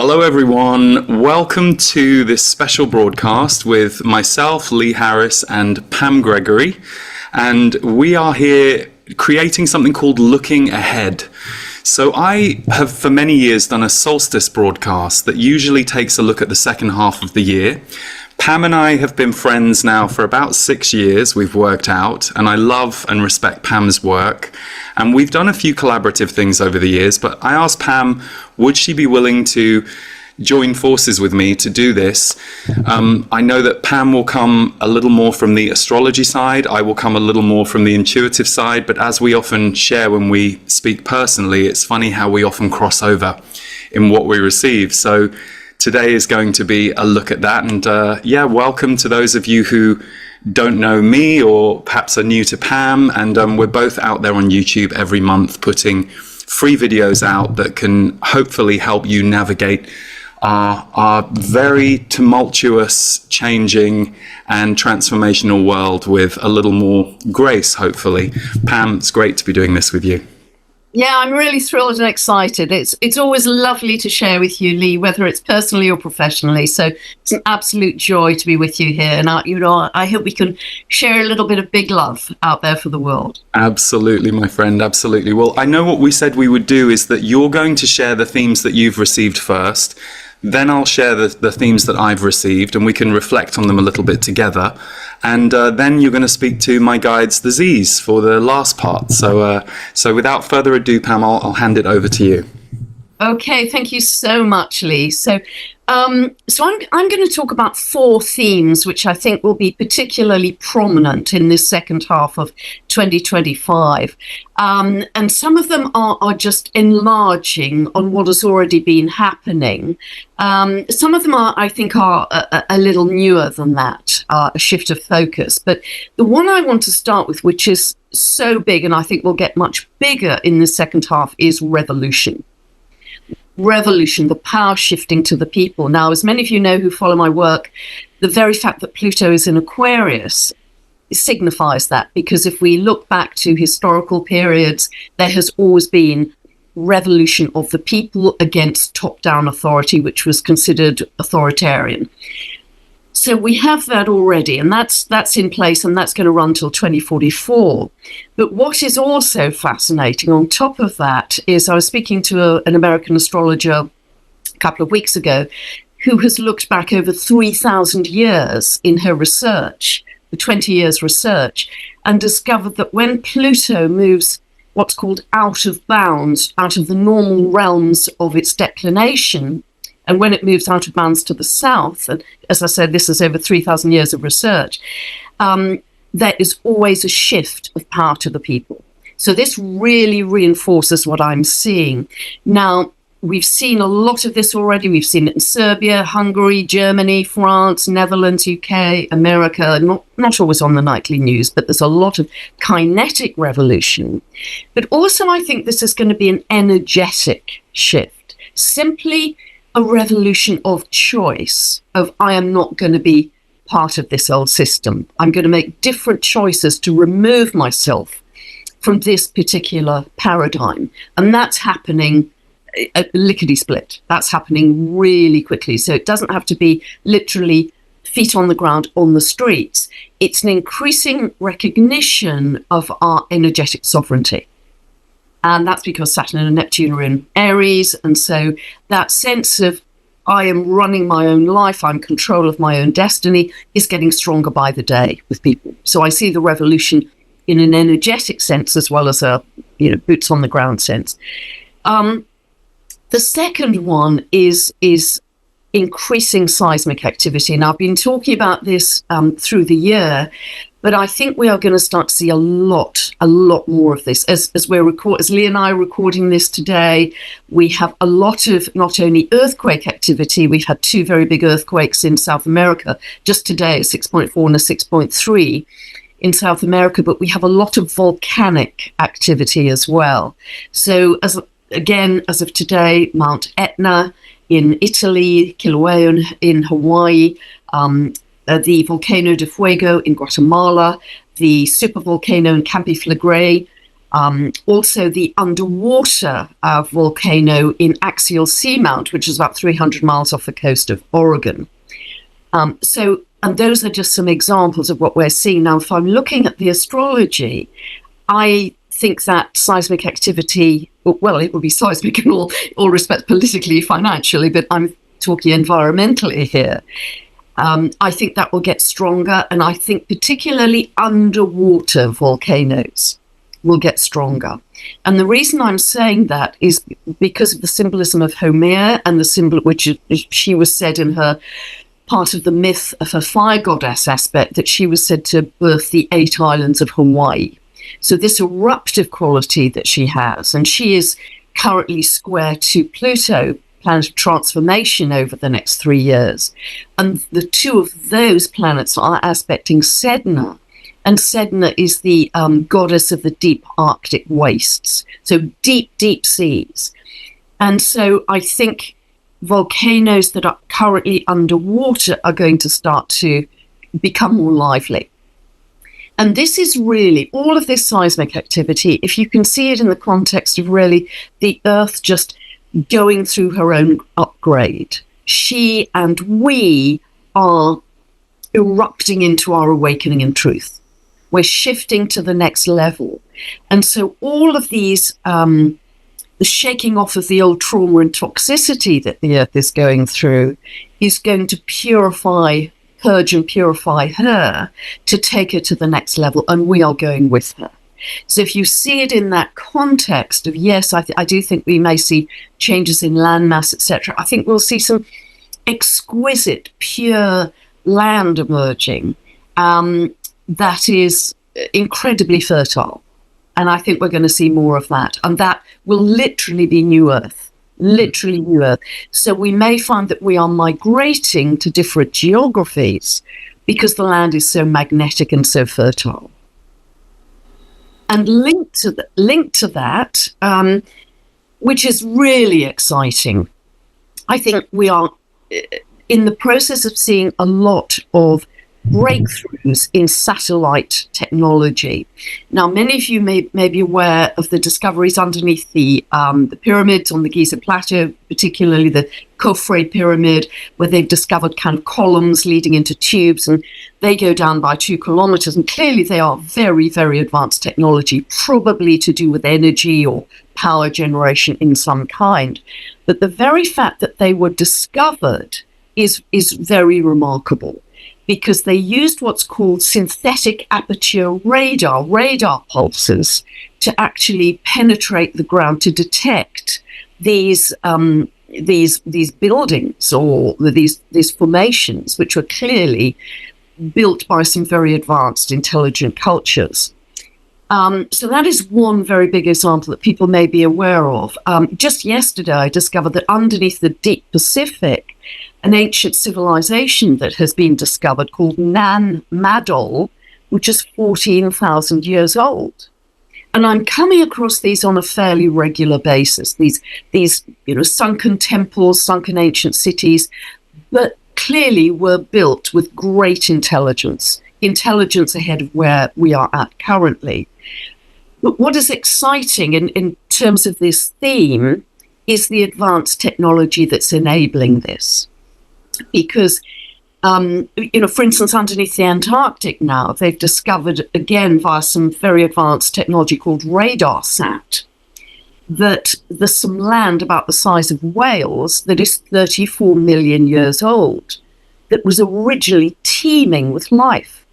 Hello, everyone. Welcome to this special broadcast with myself, Lee Harris, and Pam Gregory. And we are here creating something called Looking Ahead. So I have for many years done a solstice broadcast that usually takes a look at the second half of the year. Pam and I have been friends now for about 6 years, we've worked out, and I love and respect Pam's work. And we've done a few collaborative things over the years, but I asked Pam, would she be willing to join forces with me to do this? I know that Pam will come a little more from the astrology side, I will come a little more from the intuitive side, but as we often share when we speak personally, it's funny how we often cross over in what we receive. So today is going to be a look at that, and welcome to those of you who don't know me or perhaps are new to Pam, and we're both out there on YouTube every month putting free videos out that can hopefully help you navigate our very tumultuous, changing and transformational world with a little more grace, hopefully. Pam, it's great to be doing this with you. Yeah, I'm really thrilled and excited. It's always lovely to share with you, Lee, whether it's personally or professionally. So it's an absolute joy to be with you here. And I hope we can share a little bit of big love out there for the world. Absolutely, my friend. Absolutely. Well, I know what we said we would do is that you're going to share the themes that you've received first. Then I'll share the themes that I've received, and we can reflect on them a little bit together. And then you're going to speak to my guides, the Z's, for the last part. So without further ado, Pam, I'll hand it over to you. Okay, thank you so much, Lee. So I'm going to talk about 4 themes which I think will be particularly prominent in this second half of 2025. And some of them are just enlarging on what has already been happening. Some of them I think are a little newer than that, a shift of focus. But the one I want to start with, which is so big and I think will get much bigger in the second half, is revolution. Revolution, the power shifting to the people. Now, as many of you know who follow my work, the very fact that Pluto is in Aquarius signifies that, because if we look back to historical periods, there has always been revolution of the people against top-down authority, which was considered authoritarian. So we have that already, and that's in place, and that's going to run till 2044. But what is also fascinating on top of that is I was speaking to an American astrologer a couple of weeks ago who has looked back over 3,000 years in her research, the 20 years research, and discovered that when Pluto moves what's called out of bounds, out of the normal realms of its declination, and when it moves out of bounds to the south, and as I said, this is over 3,000 years of research, there is always a shift of power to the people. So this really reinforces what I'm seeing. Now, we've seen a lot of this already. We've seen it in Serbia, Hungary, Germany, France, Netherlands, UK, America, not always on the nightly news, but there's a lot of kinetic revolution. But also I think this is going to be an energetic shift, simply a revolution of choice, of I am not going to be part of this old system. I'm going to make different choices to remove myself from this particular paradigm. And that's happening lickety-split. That's happening really quickly. So it doesn't have to be literally feet on the ground on the streets. It's an increasing recognition of our energetic sovereignty. And that's because Saturn and Neptune are in Aries. And so that sense of I am running my own life, I'm in control of my own destiny, is getting stronger by the day with people. So I see the revolution in an energetic sense as well as a boots on the ground sense. The second one is increasing seismic activity. And I've been talking about this through the year, but I think we are going to start to see a lot more of this. As Lee and I are recording this today, we have a lot of not only earthquake activity, we've had 2 very big earthquakes in South America, just today, a 6.4 and a 6.3 in South America, but we have a lot of volcanic activity as well. So as of today, Mount Etna in Italy, Kilauea in Hawaii, the Volcano de Fuego in Guatemala, the supervolcano in Campi Flegrei Also the underwater volcano in Axial Seamount, which is about 300 miles off the coast of Oregon. And those are just some examples of what we're seeing. Now, if I'm looking at the astrology, I think that seismic activity, well, it will be seismic in all respects, politically, financially, but I'm talking environmentally here. I think that will get stronger, and I think particularly underwater volcanoes will get stronger. And the reason I'm saying that is because of the symbolism of Homer and the symbol which she was said in her part of the myth of her fire goddess aspect, that she was said to birth the 8 islands of Hawaii. So this eruptive quality that she has, and she is currently square to Pluto, planet of transformation over the next 3 years. And the two of those planets are aspecting Sedna. And Sedna is the goddess of the deep Arctic wastes. So deep, deep seas. And so I think volcanoes that are currently underwater are going to start to become more lively. And this is really, all of this seismic activity, if you can see it in the context of really the Earth just going through her own upgrade, she and we are erupting into our awakening in truth. We're shifting to the next level. And so all of these the shaking off of the old trauma and toxicity that the Earth is going through is going to purge and purify her to take her to the next level, and we are going with her. So if you see it in that context of, yes, I do think we may see changes in landmass, etc., I think we'll see some exquisite, pure land emerging that is incredibly fertile. And I think we're going to see more of that. And that will literally be new Earth, literally new Earth. So we may find that we are migrating to different geographies because the land is so magnetic and so fertile. And linked to that, which is really exciting, I think we are in the process of seeing a lot of breakthroughs in satellite technology. Now, many of you may be aware of the discoveries underneath the pyramids on the Giza Plateau, particularly the Khafre pyramid, where they've discovered kind of columns leading into tubes, and they go down by 2 kilometers. And clearly they are very, very advanced technology, probably to do with energy or power generation in some kind. But the very fact that they were discovered is very remarkable, because they used what's called synthetic aperture radar pulses, to actually penetrate the ground to detect these buildings or these formations, which were clearly built by some very advanced, intelligent cultures. So that is one very big example that people may be aware of. Just yesterday, I discovered that underneath the deep Pacific, an ancient civilization that has been discovered called Nan Madol, which is 14,000 years old. And I'm coming across these on a fairly regular basis, these sunken temples, sunken ancient cities, but clearly were built with great intelligence ahead of where we are at currently. But what is exciting in terms of this theme is the advanced technology that's enabling this. Because, for instance, underneath the Antarctic now, they've discovered, again, via some very advanced technology called radar sat, that there's some land about the size of Wales that is 34 million years old, that was originally teeming with life.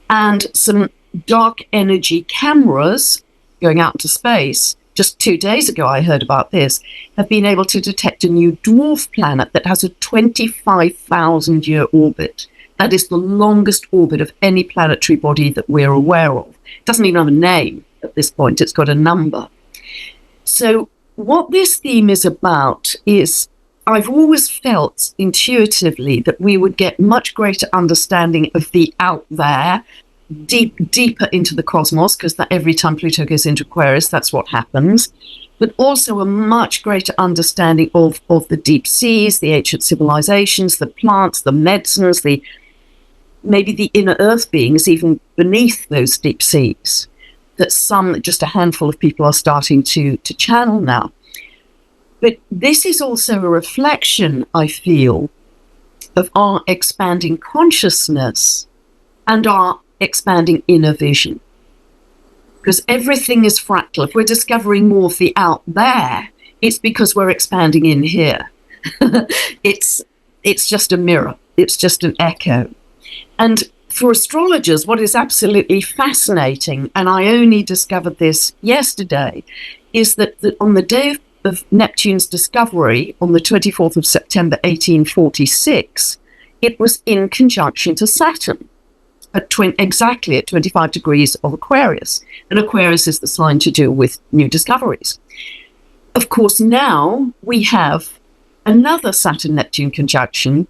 And some dark energy cameras going out into space, just 2 days ago I heard about this, have been able to detect a new dwarf planet that has a 25,000 year orbit. That is the longest orbit of any planetary body that we're aware of. It doesn't even have a name at this point, it's got a number. So what this theme is about is, I've always felt intuitively that we would get much greater understanding of the out there, deeper into the cosmos, because that every time Pluto goes into Aquarius, that's what happens, but also a much greater understanding of the deep seas, the ancient civilizations, the plants, the medicines, maybe the inner earth beings even beneath those deep seas. just a handful of people are starting to channel now. But this is also a reflection, I feel, of our expanding consciousness and our expanding inner vision. Because everything is fractal. If we're discovering more of the out there, it's because we're expanding in here. It's just a mirror. It's just an echo. And for astrologers, what is absolutely fascinating, and I only discovered this yesterday, is that on the day of Neptune's discovery, on the 24th of September 1846, it was in conjunction to Saturn, exactly at 25 degrees of Aquarius. And Aquarius is the sign to do with new discoveries. Of course, now we have another Saturn-Neptune conjunction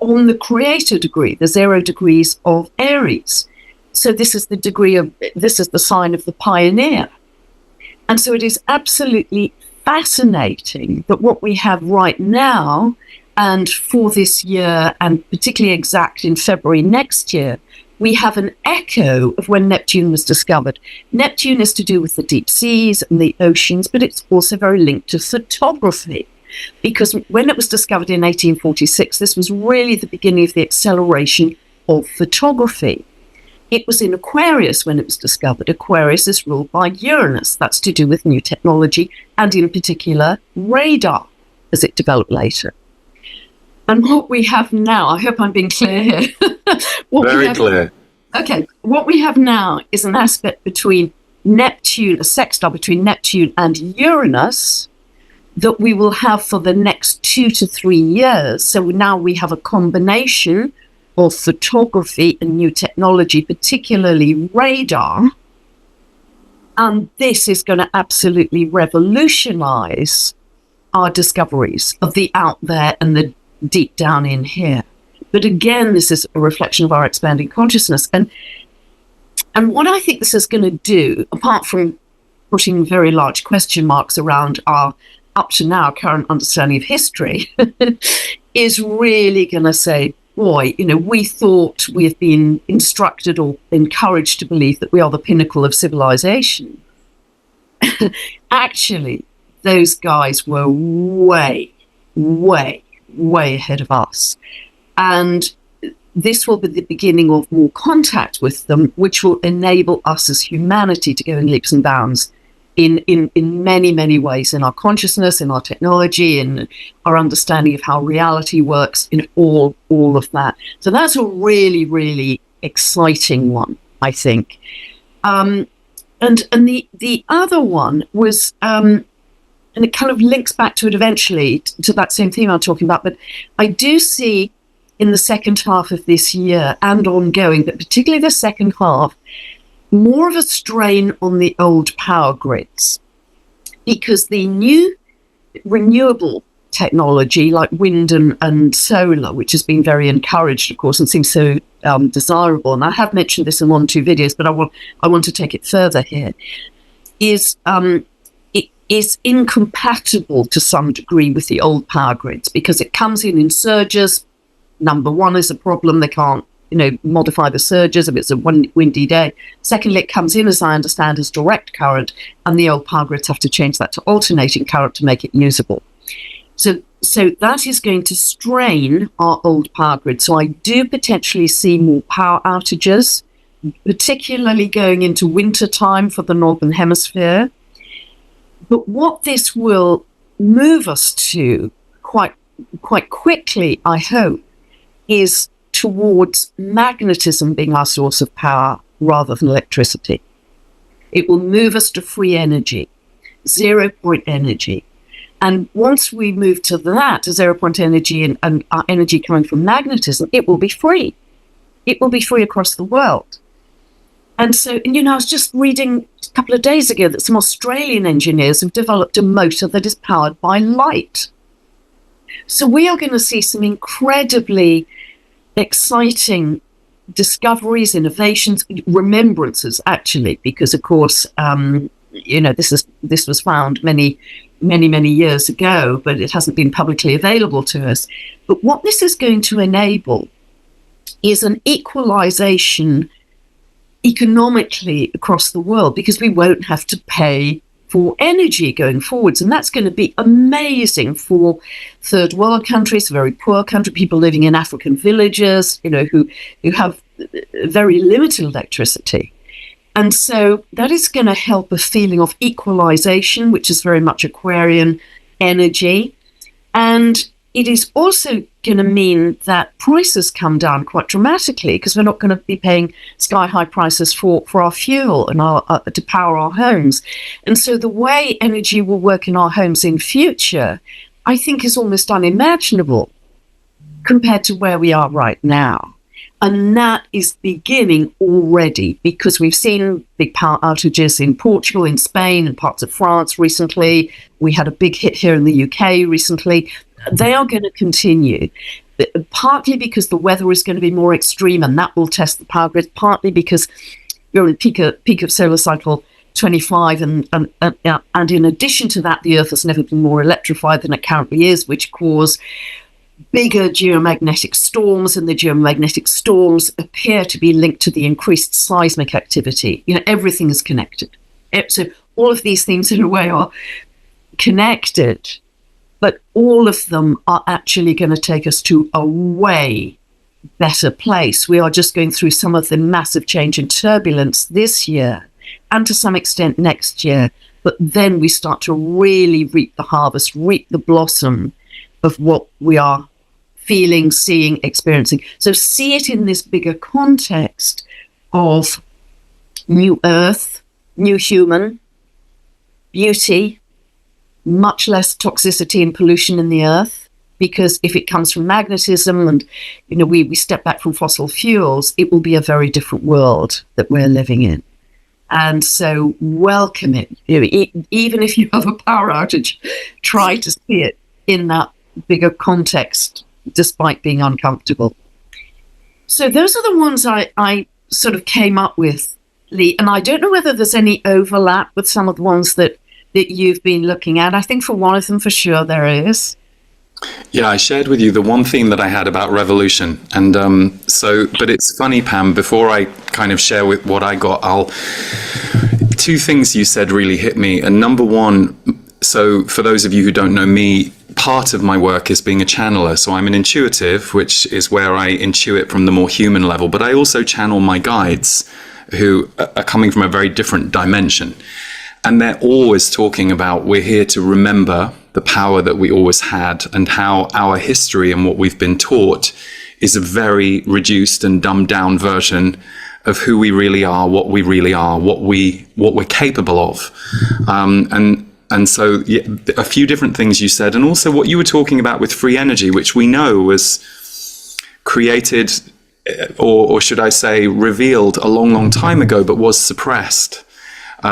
on the creator degree, the 0 degrees of Aries. So this is the sign of the pioneer. And so it is absolutely fascinating that what we have right now, and for this year, and particularly exact in February next year, we have an echo of when Neptune was discovered. Neptune is to do with the deep seas and the oceans, but it's also very linked to photography. Because when it was discovered in 1846, this was really the beginning of the acceleration of photography. It was in Aquarius when it was discovered. Aquarius is ruled by Uranus. That's to do with new technology, and in particular, radar, as it developed later. And what we have now, I hope I'm being clear here. Very clear. Okay, what we have now is an aspect between Neptune, a sextile between Neptune and Uranus, that we will have for the next 2 to 3 years. So now we have a combination of photography and new technology, particularly radar. And this is going to absolutely revolutionize our discoveries of the out there and the deep down in here. But again, this is a reflection of our expanding consciousness. And what I think this is going to do, apart from putting very large question marks around our up to now current understanding of history, is really going to say, boy, we thought we have been instructed or encouraged to believe that we are the pinnacle of civilization. Actually, those guys were way, way, way ahead of us. And this will be the beginning of more contact with them, which will enable us as humanity to go in leaps and bounds in many, many ways, in our consciousness, in our technology, in our understanding of how reality works, in all of that. So that's a really, really exciting one, I think. And the other one was, and it kind of links back to it eventually, to that same theme I'm talking about, but I do see in the second half of this year and ongoing, but particularly the second half, more of a strain on the old power grids, because the new renewable technology like wind and solar, which has been very encouraged, of course, and seems so desirable, and I have mentioned this in 1 or 2 videos, but I want to take it further here, is incompatible to some degree with the old power grids, because it comes in surges. Number one is a problem. They can't modify the surges if it's a windy day. Secondly, it comes in, as I understand, as direct current, and the old power grids have to change that to alternating current to make it usable. So that is going to strain our old power grid. So I do potentially see more power outages, particularly going into winter time for the Northern Hemisphere. But what this will move us to quite quickly, I hope, is towards magnetism being our source of power rather than electricity. It will move us to free energy, 0-point energy. And once we move to that, to 0-point energy and our energy coming from magnetism, it will be free. It will be free across the world. And so, I was just reading a couple of days ago that some Australian engineers have developed a motor that is powered by light. So we are going to see some incredibly exciting discoveries, innovations, remembrances, actually, because, of course, this was found many years ago, but it hasn't been publicly available to us. But what this is going to enable is an equalization economically across the world, because we won't have to pay for energy going forwards. And that's going to be amazing for third world countries, very poor country, people living in African villages, who have very limited electricity. And so that is going to help a feeling of equalization, which is very much Aquarian energy. And it is also going to mean that prices come down quite dramatically, because we're not going to be paying sky-high prices for our fuel and to power our homes. And so the way energy will work in our homes in future, I think, is almost unimaginable compared to where we are right now. And that is beginning already, because we've seen big power outages in Portugal, in Spain, and parts of France recently. We had a big hit here in the UK recently. They are going to continue, partly because the weather is going to be more extreme, and that will test the power grid, partly because you're in peak of solar cycle 25, and in addition to that, the Earth has never been more electrified than it currently is, which cause bigger geomagnetic storms, and the geomagnetic storms appear to be linked to the increased seismic activity. Everything is connected. So all of these things, in a way, are connected, but all of them are actually going to take us to a way better place. We are just going through some of the massive change and turbulence this year, and to some extent next year. But then we start to really reap the harvest, reap the blossom of what we are feeling, seeing, experiencing. So see it in this bigger context of new Earth, new human, beauty, much less toxicity and pollution in the Earth, because if it comes from magnetism and we step back from fossil fuels, it will be a very different world that we're living in. And so welcome it. Even if you have a power outage, try to see it in that bigger context, despite being uncomfortable. So those are the ones I sort of came up with, Lee, and I don't know whether there's any overlap with some of the ones that you've been looking at. I think for one of them, for sure, there is. Yeah, I shared with you the one theme that I had about revolution. And but it's funny, Pam, before I kind of share with what I got, two things you said really hit me. And number one, so for those of you who don't know me, part of my work is being a channeler. So I'm an intuitive, which is where I intuit from the more human level, but I also channel my guides who are coming from a very different dimension. And they're always talking about, we're here to remember the power that we always had, and how our history and what we've been taught is a very reduced and dumbed down version of who we really are, what we really are, what we're capable of. And so a few different things you said, and also what you were talking about with free energy, which we know was created, or should I say revealed a long, long time ago, but was suppressed.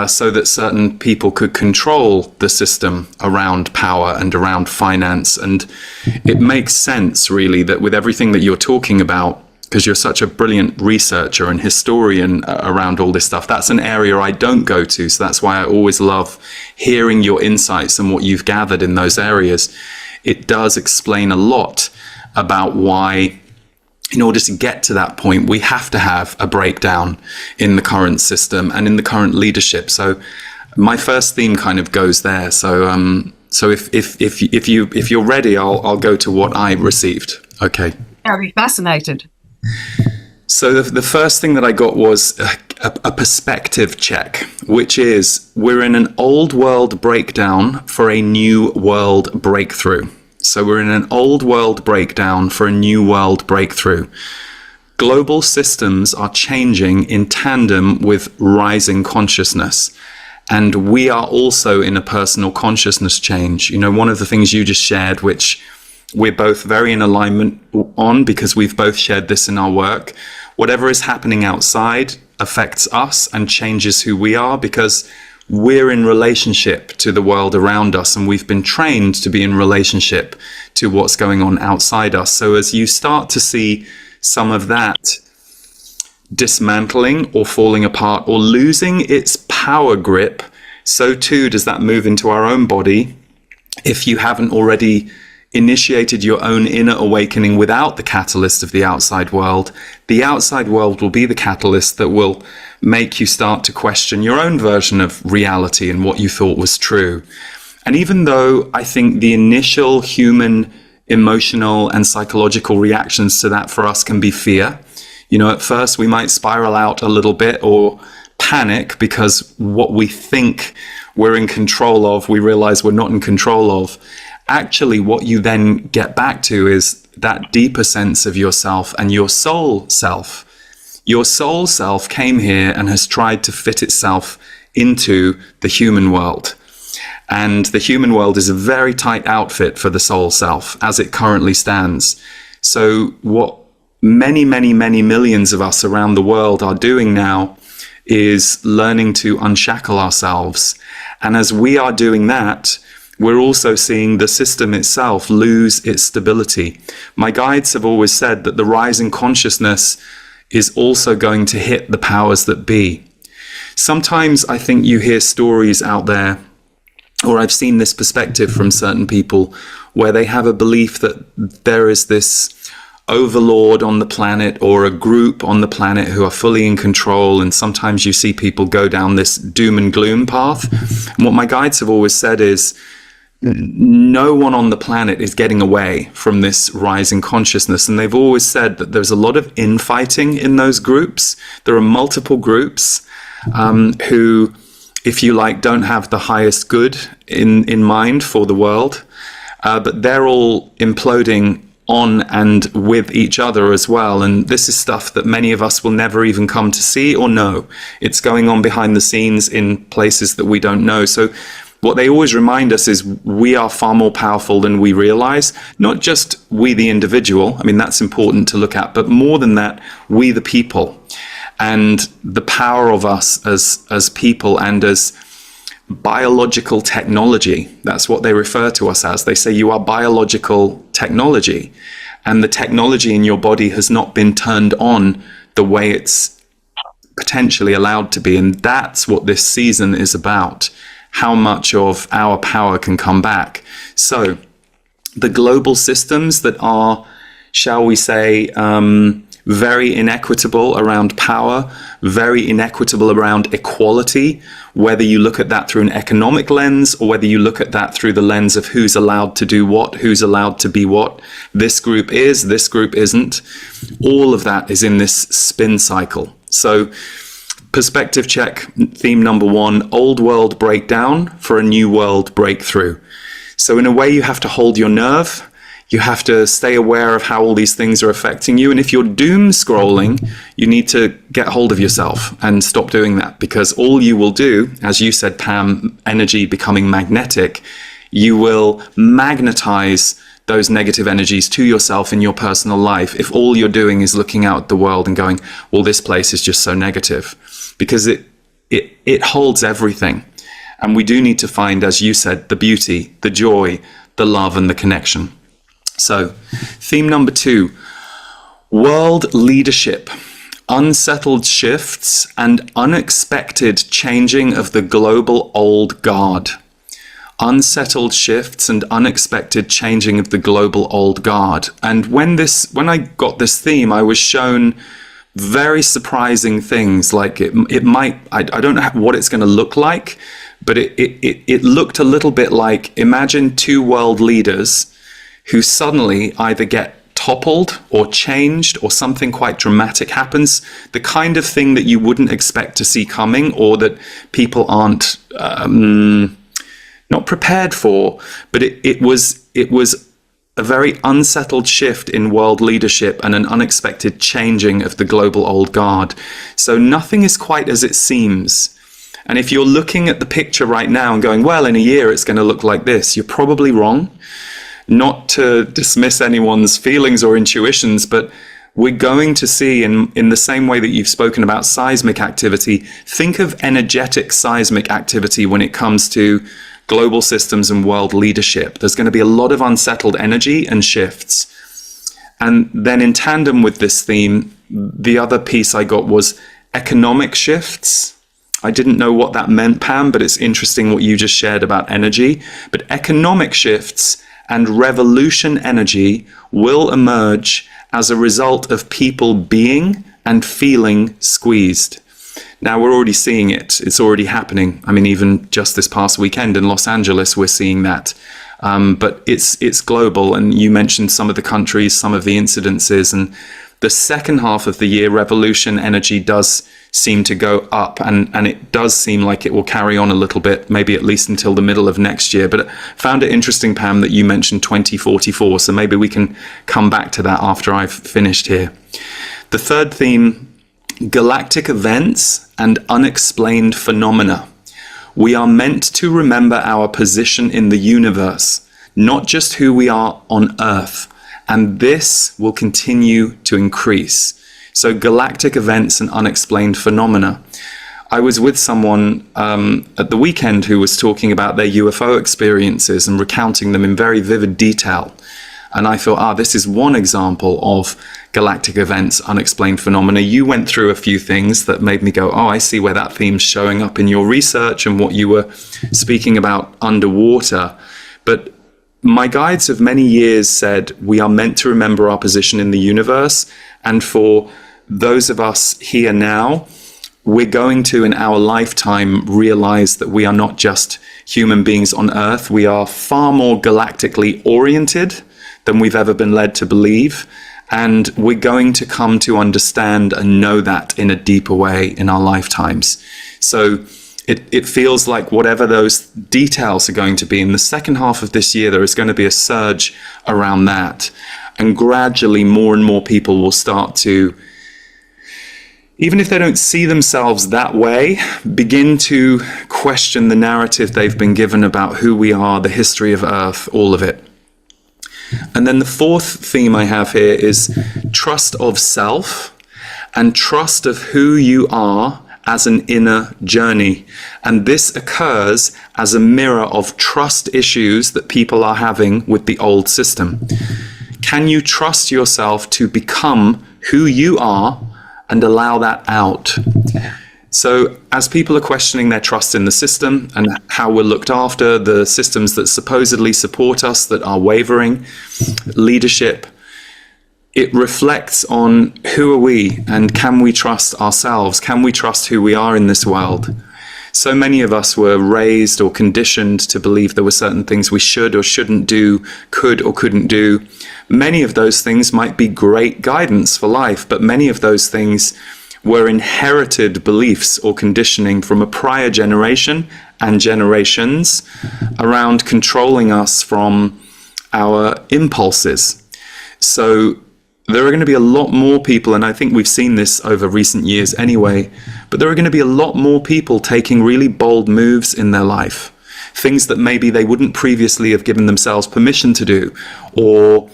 So that certain people could control the system around power and around finance. And it makes sense, really, that with everything that you're talking about, because you're such a brilliant researcher and historian around all this stuff, that's an area I don't go to. So that's why I always love hearing your insights and what you've gathered in those areas. It does explain a lot about why, in order to get to that point, we have to have a breakdown in the current system and in the current leadership. So my first theme kind of goes there. So if you're ready, I'll go to what I received. Okay. I'll be fascinated. So the first thing that I got was a perspective check, which is, we're in an old world breakdown for a new world breakthrough. So we're in an old world breakdown for a new world breakthrough. Global systems are changing in tandem with rising consciousness. And we are also in a personal consciousness change. One of the things you just shared, which we're both very in alignment on, because we've both shared this in our work. Whatever is happening outside affects us and changes who we are, because we're in relationship to the world around us, and we've been trained to be in relationship to what's going on outside us. So as you start to see some of that dismantling or falling apart or losing its power grip, so too does that move into our own body. If you haven't already initiated your own inner awakening without the catalyst of the outside world will be the catalyst that will make you start to question your own version of reality and what you thought was true. And even though I think the initial human emotional and psychological reactions to that for us can be fear, at first we might spiral out a little bit or panic because what we think we're in control of, we realize we're not in control of. Actually, what you then get back to is that deeper sense of yourself and your soul self. Your soul self came here and has tried to fit itself into the human world. And the human world is a very tight outfit for the soul self as it currently stands. So what many, many, many millions of us around the world are doing now is learning to unshackle ourselves. And as we are doing that, we're also seeing the system itself lose its stability. My guides have always said that the rising consciousness is also going to hit the powers that be. Sometimes I think you hear stories out there, or I've seen this perspective from certain people, where they have a belief that there is this overlord on the planet or a group on the planet who are fully in control, and sometimes you see people go down this doom and gloom path. And what my guides have always said is no one on the planet is getting away from this rising consciousness, and they've always said that there's a lot of infighting in those groups. There are multiple groups who, if you like, don't have the highest good in mind for the world, but they're all imploding on and with each other as well. And this is stuff that many of us will never even come to see or know. It's going on behind the scenes in places that we don't know. So what they always remind us is we are far more powerful than we realize. Not just we the individual, I mean, that's important to look at, but more than that, we the people. And the power of us as people and as biological technology. That's what they refer to us as. They say you are biological technology, and the technology in your body has not been turned on the way it's potentially allowed to be. And that's what this season is about, how much of our power can come back. So the global systems that are, shall we say, very inequitable around power, very inequitable around equality, whether you look at that through an economic lens or whether you look at that through the lens of who's allowed to do what, who's allowed to be what, this group is, this group isn't. All of that is in this spin cycle. So perspective check, theme number 1, old world breakdown for a new world breakthrough. So in a way, you have to hold your nerve. You have to stay aware of how all these things are affecting you. And if you're doom scrolling, you need to get hold of yourself and stop doing that, because all you will do, as you said, Pam, energy becoming magnetic, you will magnetize those negative energies to yourself in your personal life if all you're doing is looking out at the world and going, well, this place is just so negative, because it holds everything. And we do need to find, as you said, the beauty, the joy, the love, and the connection. So, theme number 2, world leadership, unsettled shifts and unexpected changing of the global old guard. Unsettled shifts and unexpected changing of the global old guard. And when I got this theme, I was shown very surprising things. Like it might, I don't know what it's going to look like, but it looked a little bit like, imagine 2 world leaders who suddenly either get toppled or changed, or something quite dramatic happens, the kind of thing that you wouldn't expect to see coming, or that people aren't not prepared for. But it was a very unsettled shift in world leadership and an unexpected changing of the global old guard. So nothing is quite as it seems. And if you're looking at the picture right now and going, well, in a year it's going to look like this, you're probably wrong. Not to dismiss anyone's feelings or intuitions, but we're going to see in the same way that you've spoken about seismic activity, think of energetic seismic activity when it comes to global systems and world leadership. There's going to be a lot of unsettled energy and shifts. And then in tandem with this theme, the other piece I got was economic shifts. I didn't know what that meant, Pam, but it's interesting what you just shared about energy. But economic shifts and revolution energy will emerge as a result of people being and feeling squeezed. Now we're already seeing it. It's already happening. I mean, even just this past weekend in Los Angeles, we're seeing that. But it's global. And you mentioned some of the countries, some of the incidences. And the second half of the year, revolution energy does seem to go up. And it does seem like it will carry on a little bit, maybe at least until the middle of next year. But I found it interesting, Pam, that you mentioned 2044. So maybe we can come back to that after I've finished here. The third theme, galactic events and unexplained phenomena. We are meant to remember our position in the universe, not just who we are on Earth. And this will continue to increase. So galactic events and unexplained phenomena. I was with someone at the weekend who was talking about their UFO experiences and recounting them in very vivid detail. And I thought, this is one example of galactic events, unexplained phenomena. You went through a few things that made me go, I see where that theme's showing up in your research and what you were speaking about underwater. But my guides of many years said we are meant to remember our position in the universe. And for those of us here now, we're going to, in our lifetime, realize that we are not just human beings on Earth. We are far more galactically oriented than we've ever been led to believe. And we're going to come to understand and know that in a deeper way in our lifetimes. So it feels like whatever those details are going to be in the second half of this year, there is going to be a surge around that. And gradually more and more people will start to, even if they don't see themselves that way, begin to question the narrative they've been given about who we are, the history of Earth, all of it. And then the fourth theme I have here is trust of self and trust of who you are as an inner journey. And this occurs as a mirror of trust issues that people are having with the old system. Can you trust yourself to become who you are and allow that out? So as people are questioning their trust in the system and how we're looked after, the systems that supposedly support us that are wavering, leadership, it reflects on who are we and can we trust ourselves? Can we trust who we are in this world? So many of us were raised or conditioned to believe there were certain things we should or shouldn't do, could or couldn't do. Many of those things might be great guidance for life, but many of those things were inherited beliefs or conditioning from a prior generation and generations around controlling us from our impulses. So there are going to be a lot more people, and I think we've seen this over recent years anyway, but there are going to be a lot more people taking really bold moves in their life, things that maybe they wouldn't previously have given themselves permission to do, or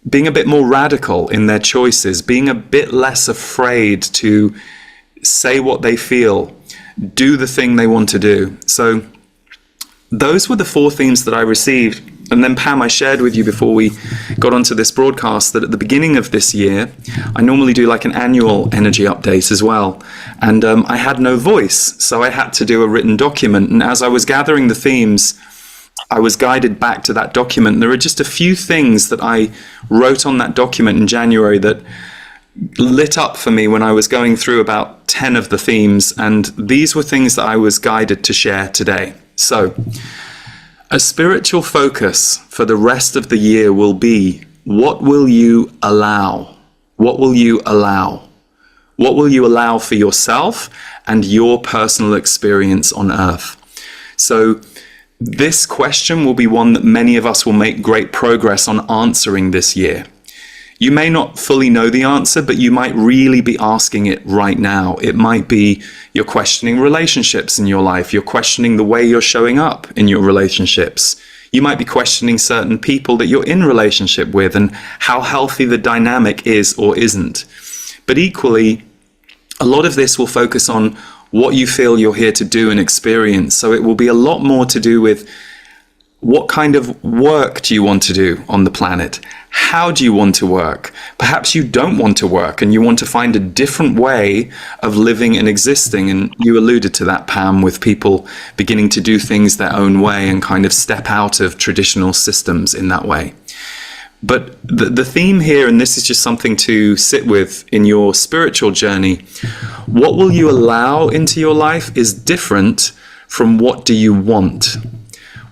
being a bit more radical in their choices, being a bit less afraid to say what they feel, do the thing they want to do. So those were the four themes that I received. And then, Pam, I shared with you before we got onto this broadcast that at the beginning of this year, I normally do like an annual energy update as well. And I had no voice, so I had to do a written document. And as I was gathering the themes, I was guided back to that document. There are just a few things that I wrote on that document in January that lit up for me when I was going through about 10 of the themes. And these were things that I was guided to share today. So a spiritual focus for the rest of the year will be, what will you allow? What will you allow? What will you allow for yourself and your personal experience on Earth? So this question will be one that many of us will make great progress on answering this year. You may not fully know the answer, but you might really be asking it right now. It might be you're questioning relationships in your life. You're questioning the way you're showing up in your relationships. You might be questioning certain people that you're in relationship with and how healthy the dynamic is or isn't. But equally, a lot of this will focus on what you feel you're here to do and experience. So it will be a lot more to do with what kind of work do you want to do on the planet? How do you want to work? Perhaps you don't want to work and you want to find a different way of living and existing. And you alluded to that, Pam, with people beginning to do things their own way and kind of step out of traditional systems in that way. But the theme here, and this is just something to sit with in your spiritual journey, what will you allow into your life is different from what do you want.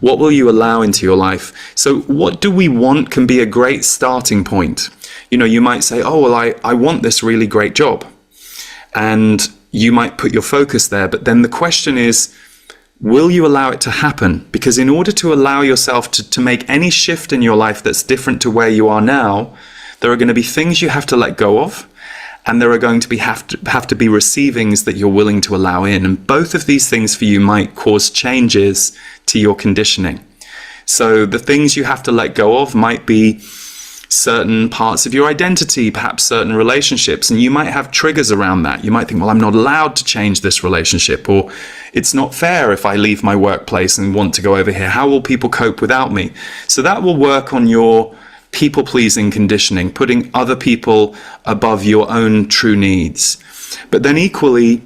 What will you allow into your life? So what do we want can be a great starting point. You know, you might say, oh, well, I want this really great job. And you might put your focus there. But then the question is, will you allow it to happen? Because in order to allow yourself to make any shift in your life that's different to where you are now, there are going to be things you have to let go of, and there are going to have to be receivings that you're willing to allow in. And both of these things for you might cause changes to your conditioning. So the things you have to let go of might be certain parts of your identity, perhaps certain relationships, and you might have triggers around that. You might think, well, I'm not allowed to change this relationship, or it's not fair if I leave my workplace and want to go over here. How will people cope without me? So that will work on your people-pleasing conditioning, putting other people above your own true needs. But then equally,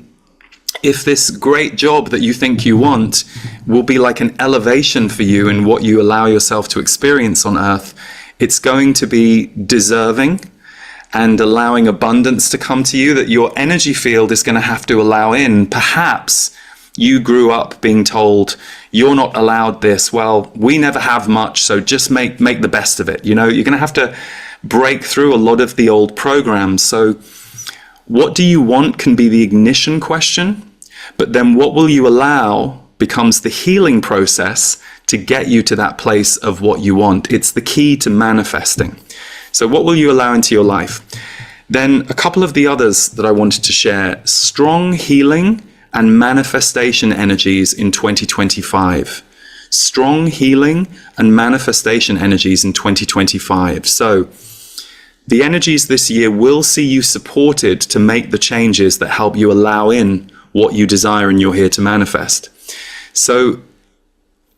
if this great job that you think you want will be like an elevation for you in what you allow yourself to experience on earth, it's going to be deserving and allowing abundance to come to you that your energy field is going to have to allow in. Perhaps you grew up being told, you're not allowed this. Well, we never have much, so just make the best of it. You know, you're going to have to break through a lot of the old programs. So what do you want can be the ignition question, but then what will you allow becomes the healing process to get you to that place of what you want. It's the key to manifesting. So what will you allow into your life? Then a couple of the others that I wanted to share: strong healing and manifestation energies in 2025. Strong healing and manifestation energies in 2025. So the energies this year will see you supported to make the changes that help you allow in what you desire and you're here to manifest. So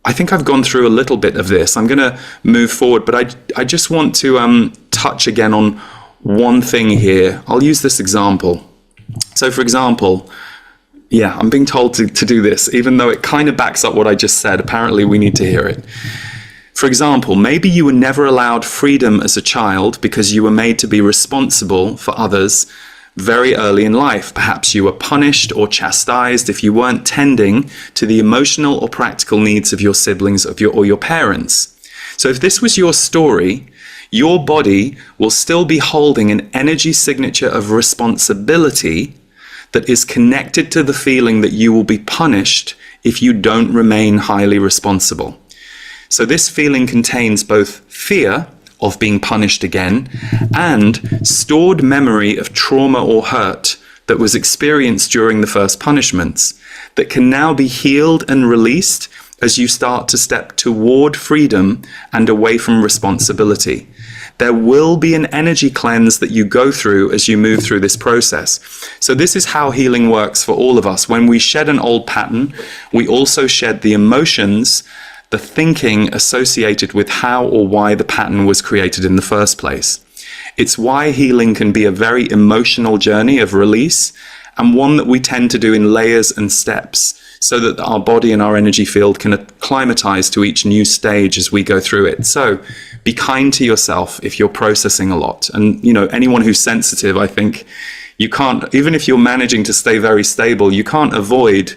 I think I've gone through a little bit of this. I'm going to move forward, but I just want to touch again on one thing here. I'll use this example. So for example, yeah, I'm being told to do this, even though it kind of backs up what I just said. Apparently we need to hear it. For example, maybe you were never allowed freedom as a child because you were made to be responsible for others very early in life. Perhaps you were punished or chastised if you weren't tending to the emotional or practical needs of your siblings or your parents. So if this was your story, your body will still be holding an energy signature of responsibility that is connected to the feeling that you will be punished if you don't remain highly responsible. So this feeling contains both fear of being punished again and stored memory of trauma or hurt that was experienced during the first punishments that can now be healed and released as you start to step toward freedom and away from responsibility. There will be an energy cleanse that you go through as you move through this process. So this is how healing works for all of us. When we shed an old pattern, we also shed the emotions, the thinking associated with how or why the pattern was created in the first place. It's why healing can be a very emotional journey of release, and one that we tend to do in layers and steps so that our body and our energy field can acclimatize to each new stage as we go through it. So be kind to yourself if you're processing a lot. And, you know, anyone who's sensitive, I think you can't, even if you're managing to stay very stable, you can't avoid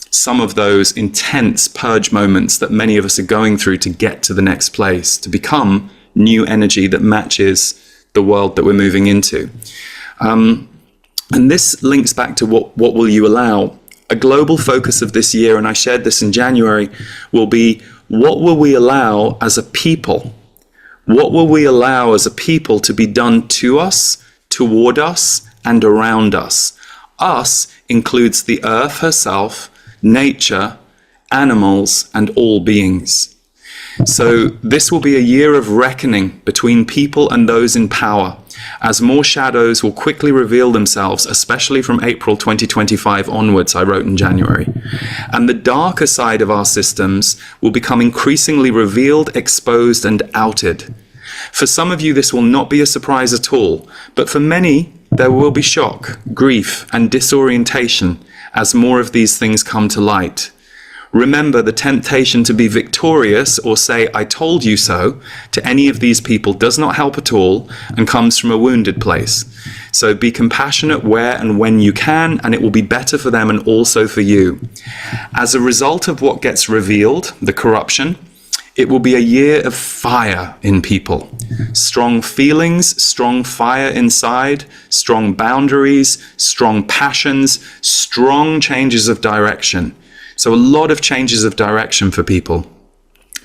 some of those intense purge moments that many of us are going through to get to the next place, to become new energy that matches the world that we're moving into. And this links back to what will you allow? A global focus of this year, and I shared this in January, will be what will we allow as a people? What will we allow as a people to be done to us, toward us, and around us? Us includes the earth herself, nature, animals, and all beings. So this will be a year of reckoning between people and those in power, as more shadows will quickly reveal themselves, especially from April 2025 onwards, I wrote in January. And the darker side of our systems will become increasingly revealed, exposed, and outed. For some of you, this will not be a surprise at all, but for many, there will be shock, grief, and disorientation as more of these things come to light. Remember, the temptation to be victorious or say, I told you so, to any of these people does not help at all and comes from a wounded place. So be compassionate where and when you can, and it will be better for them and also for you. As a result of what gets revealed, the corruption, it will be a year of fire in people. Strong feelings, strong fire inside, strong boundaries, strong passions, strong changes of direction. So a lot of changes of direction for people.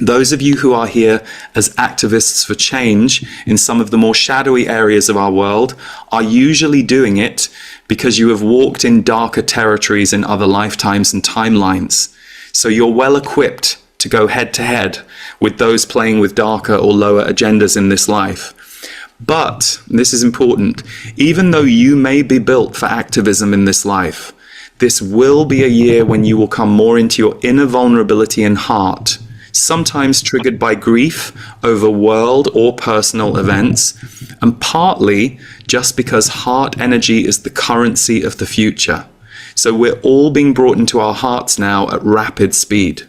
Those of you who are here as activists for change in some of the more shadowy areas of our world are usually doing it because you have walked in darker territories in other lifetimes and timelines. So you're well equipped to go head to head with those playing with darker or lower agendas in this life. But, this is important, even though you may be built for activism in this life, this will be a year when you will come more into your inner vulnerability and heart, sometimes triggered by grief over world or personal events, and partly just because heart energy is the currency of the future. So we're all being brought into our hearts now at rapid speed.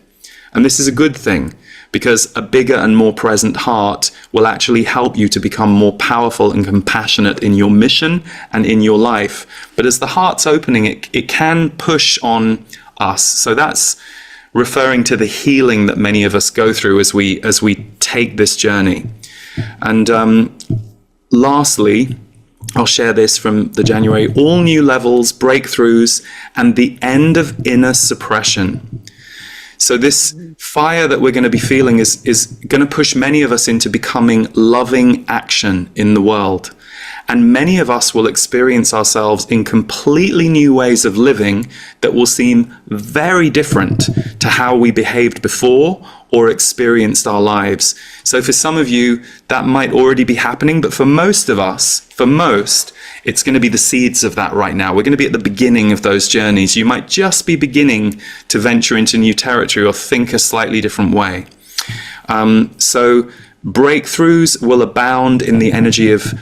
And this is a good thing, because a bigger and more present heart will actually help you to become more powerful and compassionate in your mission and in your life. But as the heart's opening, it can push on us. So that's referring to the healing that many of us go through as we take this journey. And lastly, I'll share this from the January, all new levels, breakthroughs, and the end of inner suppression. So this fire that we're going to be feeling is going to push many of us into becoming loving action in the world. And many of us will experience ourselves in completely new ways of living that will seem very different to how we behaved before or experienced our lives. So for some of you, that might already be happening, but for most of us, it's going to be the seeds of that right now. We're going to be at the beginning of those journeys. You might just be beginning to venture into new territory or think a slightly different way. So breakthroughs will abound in the energy of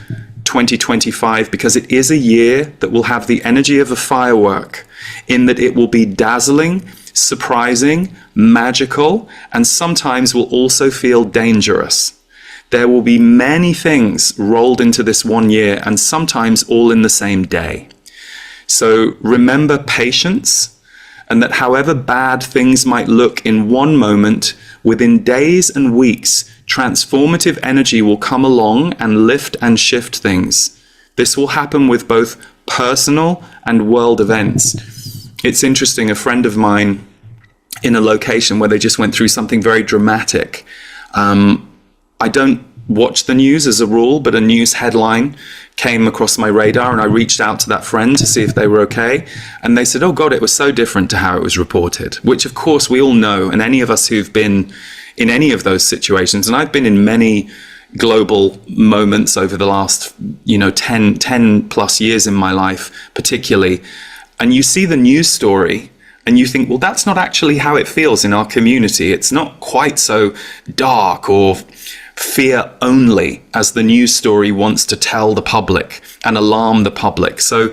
2025 because it is a year that will have the energy of a firework, in that it will be dazzling, surprising, magical, and sometimes will also feel dangerous. There will be many things rolled into this one year, and sometimes all in the same day. So remember patience, and that however bad things might look in one moment, within days and weeks, transformative energy will come along and lift and shift things. This will happen with both personal and world events. It's interesting, a friend of mine in a location where they just went through something very dramatic. I don't watch the news as a rule, but a news headline came across my radar and I reached out to that friend to see if they were okay. And they said, oh God, it was so different to how it was reported, which of course we all know. And any of us who've been in any of those situations, and I've been in many global moments over the last, 10 plus years in my life, particularly, and you see the news story and you think, well, that's not actually how it feels in our community. It's not quite so dark or fear only as the news story wants to tell the public and alarm the public. So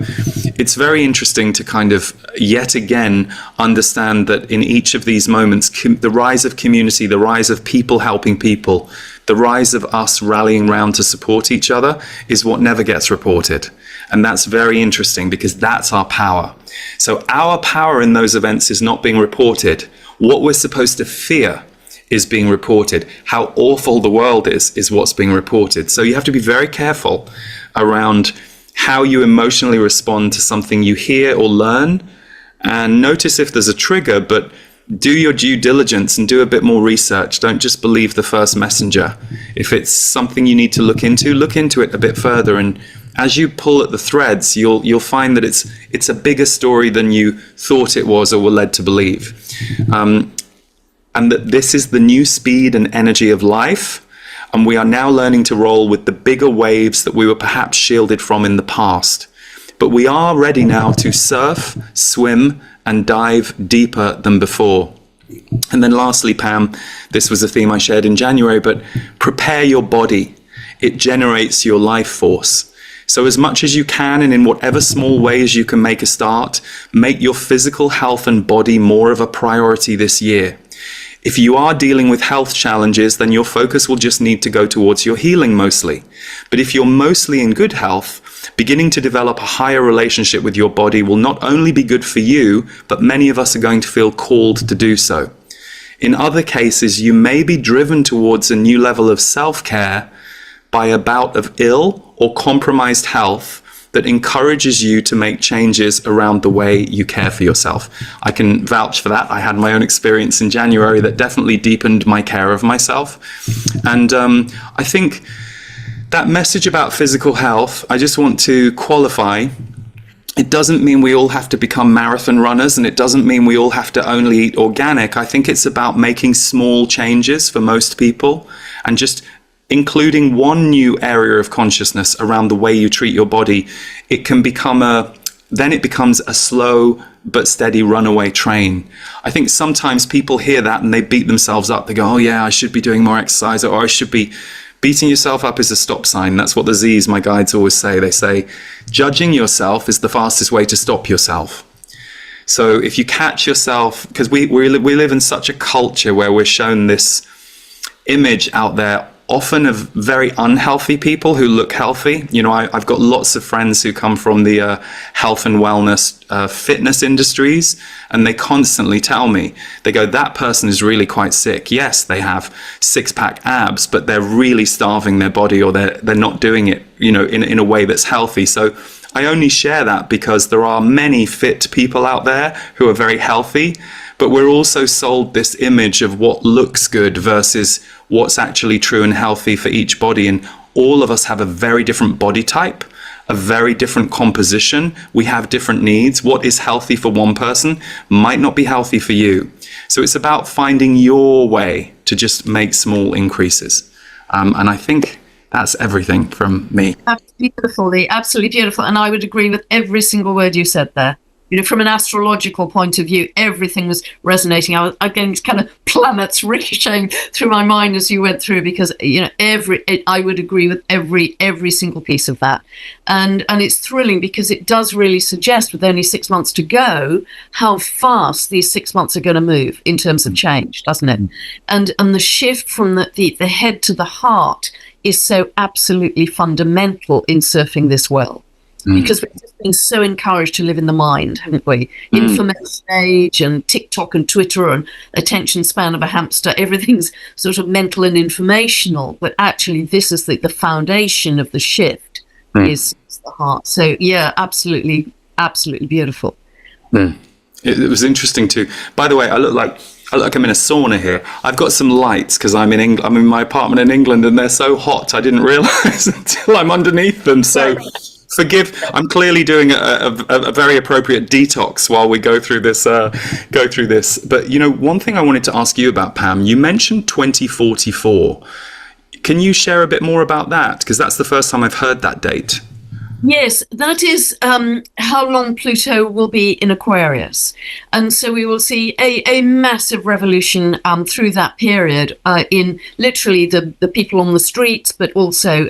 it's very interesting to kind of yet again understand that in each of these moments, the rise of community, the rise of people helping people, the rise of us rallying around to support each other is what never gets reported. And that's very interesting because that's our power. So our power in those events is not being reported. What we're supposed to fear is being reported. How awful the world is what's being reported. So you have to be very careful around how you emotionally respond to something you hear or learn, and notice if there's a trigger, but do your due diligence and do a bit more research. Don't just believe the first messenger. If it's something you need to look into it a bit further, and as you pull at the threads, you'll find that it's a bigger story than you thought it was or were led to believe. And that this is the new speed and energy of life, and we are now learning to roll with the bigger waves that we were perhaps shielded from in the past. But we are ready now to surf, swim, and dive deeper than before. And then lastly, Pam, this was a theme I shared in January, but prepare your body. It generates your life force. So as much as you can, and in whatever small ways you can make a start, make your physical health and body more of a priority this year. If you are dealing with health challenges, then your focus will just need to go towards your healing mostly. But if you're mostly in good health, beginning to develop a higher relationship with your body will not only be good for you, but many of us are going to feel called to do so. In other cases, you may be driven towards a new level of self-care by a bout of ill or compromised health that encourages you to make changes around the way you care for yourself. I can vouch for that. I had my own experience in January that definitely deepened my care of myself. And I think that message about physical health, I just want to qualify. It doesn't mean we all have to become marathon runners, and it doesn't mean we all have to only eat organic. I think it's about making small changes for most people and just including one new area of consciousness around the way you treat your body. It can become then it becomes a slow but steady runaway train. I think sometimes people hear that and they beat themselves up. They go, oh yeah, I should be doing more exercise, or I should be. Beating yourself up is a stop sign. That's what the Z's, my guides, always say. They say, judging yourself is the fastest way to stop yourself. So if you catch yourself, because we live in such a culture where we're shown this image out there, often of very unhealthy people who look healthy. You know, I've got lots of friends who come from the health and wellness fitness industries, and they constantly tell me, they go, that person is really quite sick. Yes, they have six-pack abs, but they're really starving their body, or they're not doing it, you know, in a way that's healthy. So I only share that because there are many fit people out there who are very healthy, but we're also sold this image of what looks good versus what's actually true and healthy for each body. And all of us have a very different body type, a very different composition. We have different needs. What is healthy for one person might not be healthy for you. So it's about finding your way to just make small increases. And I think that's everything from me. Beautifully, absolutely beautiful. And I would agree with every single word you said there. You know, from an astrological point of view, everything was resonating. I was getting kind of planets ricocheting through my mind as you went through, because, you know, I would agree with every single piece of that. And it's thrilling because it does really suggest, with only 6 months to go, how fast these 6 months are going to move in terms of change, doesn't it? And the shift from the head to the heart is so absolutely fundamental in surfing this well. Because we've just been so encouraged to live in the mind, haven't we? Information age and TikTok and Twitter and attention span of a hamster, everything's sort of mental and informational. But actually, this is the foundation of the shift is the heart. So, yeah, absolutely, absolutely beautiful. It was interesting too. By the way, I look like I'm in a sauna here. I've got some lights because I'm in England. I'm in my apartment in England, and they're so hot. I didn't realise until I'm underneath them. So forgive. I'm clearly doing a very appropriate detox while we go through this. But you know, one thing I wanted to ask you about, Pam. You mentioned 2044. Can you share a bit more about that? Because that's the first time I've heard that date. Yes, that is how long Pluto will be in Aquarius. And so we will see a massive revolution through that period in literally the people on the streets, but also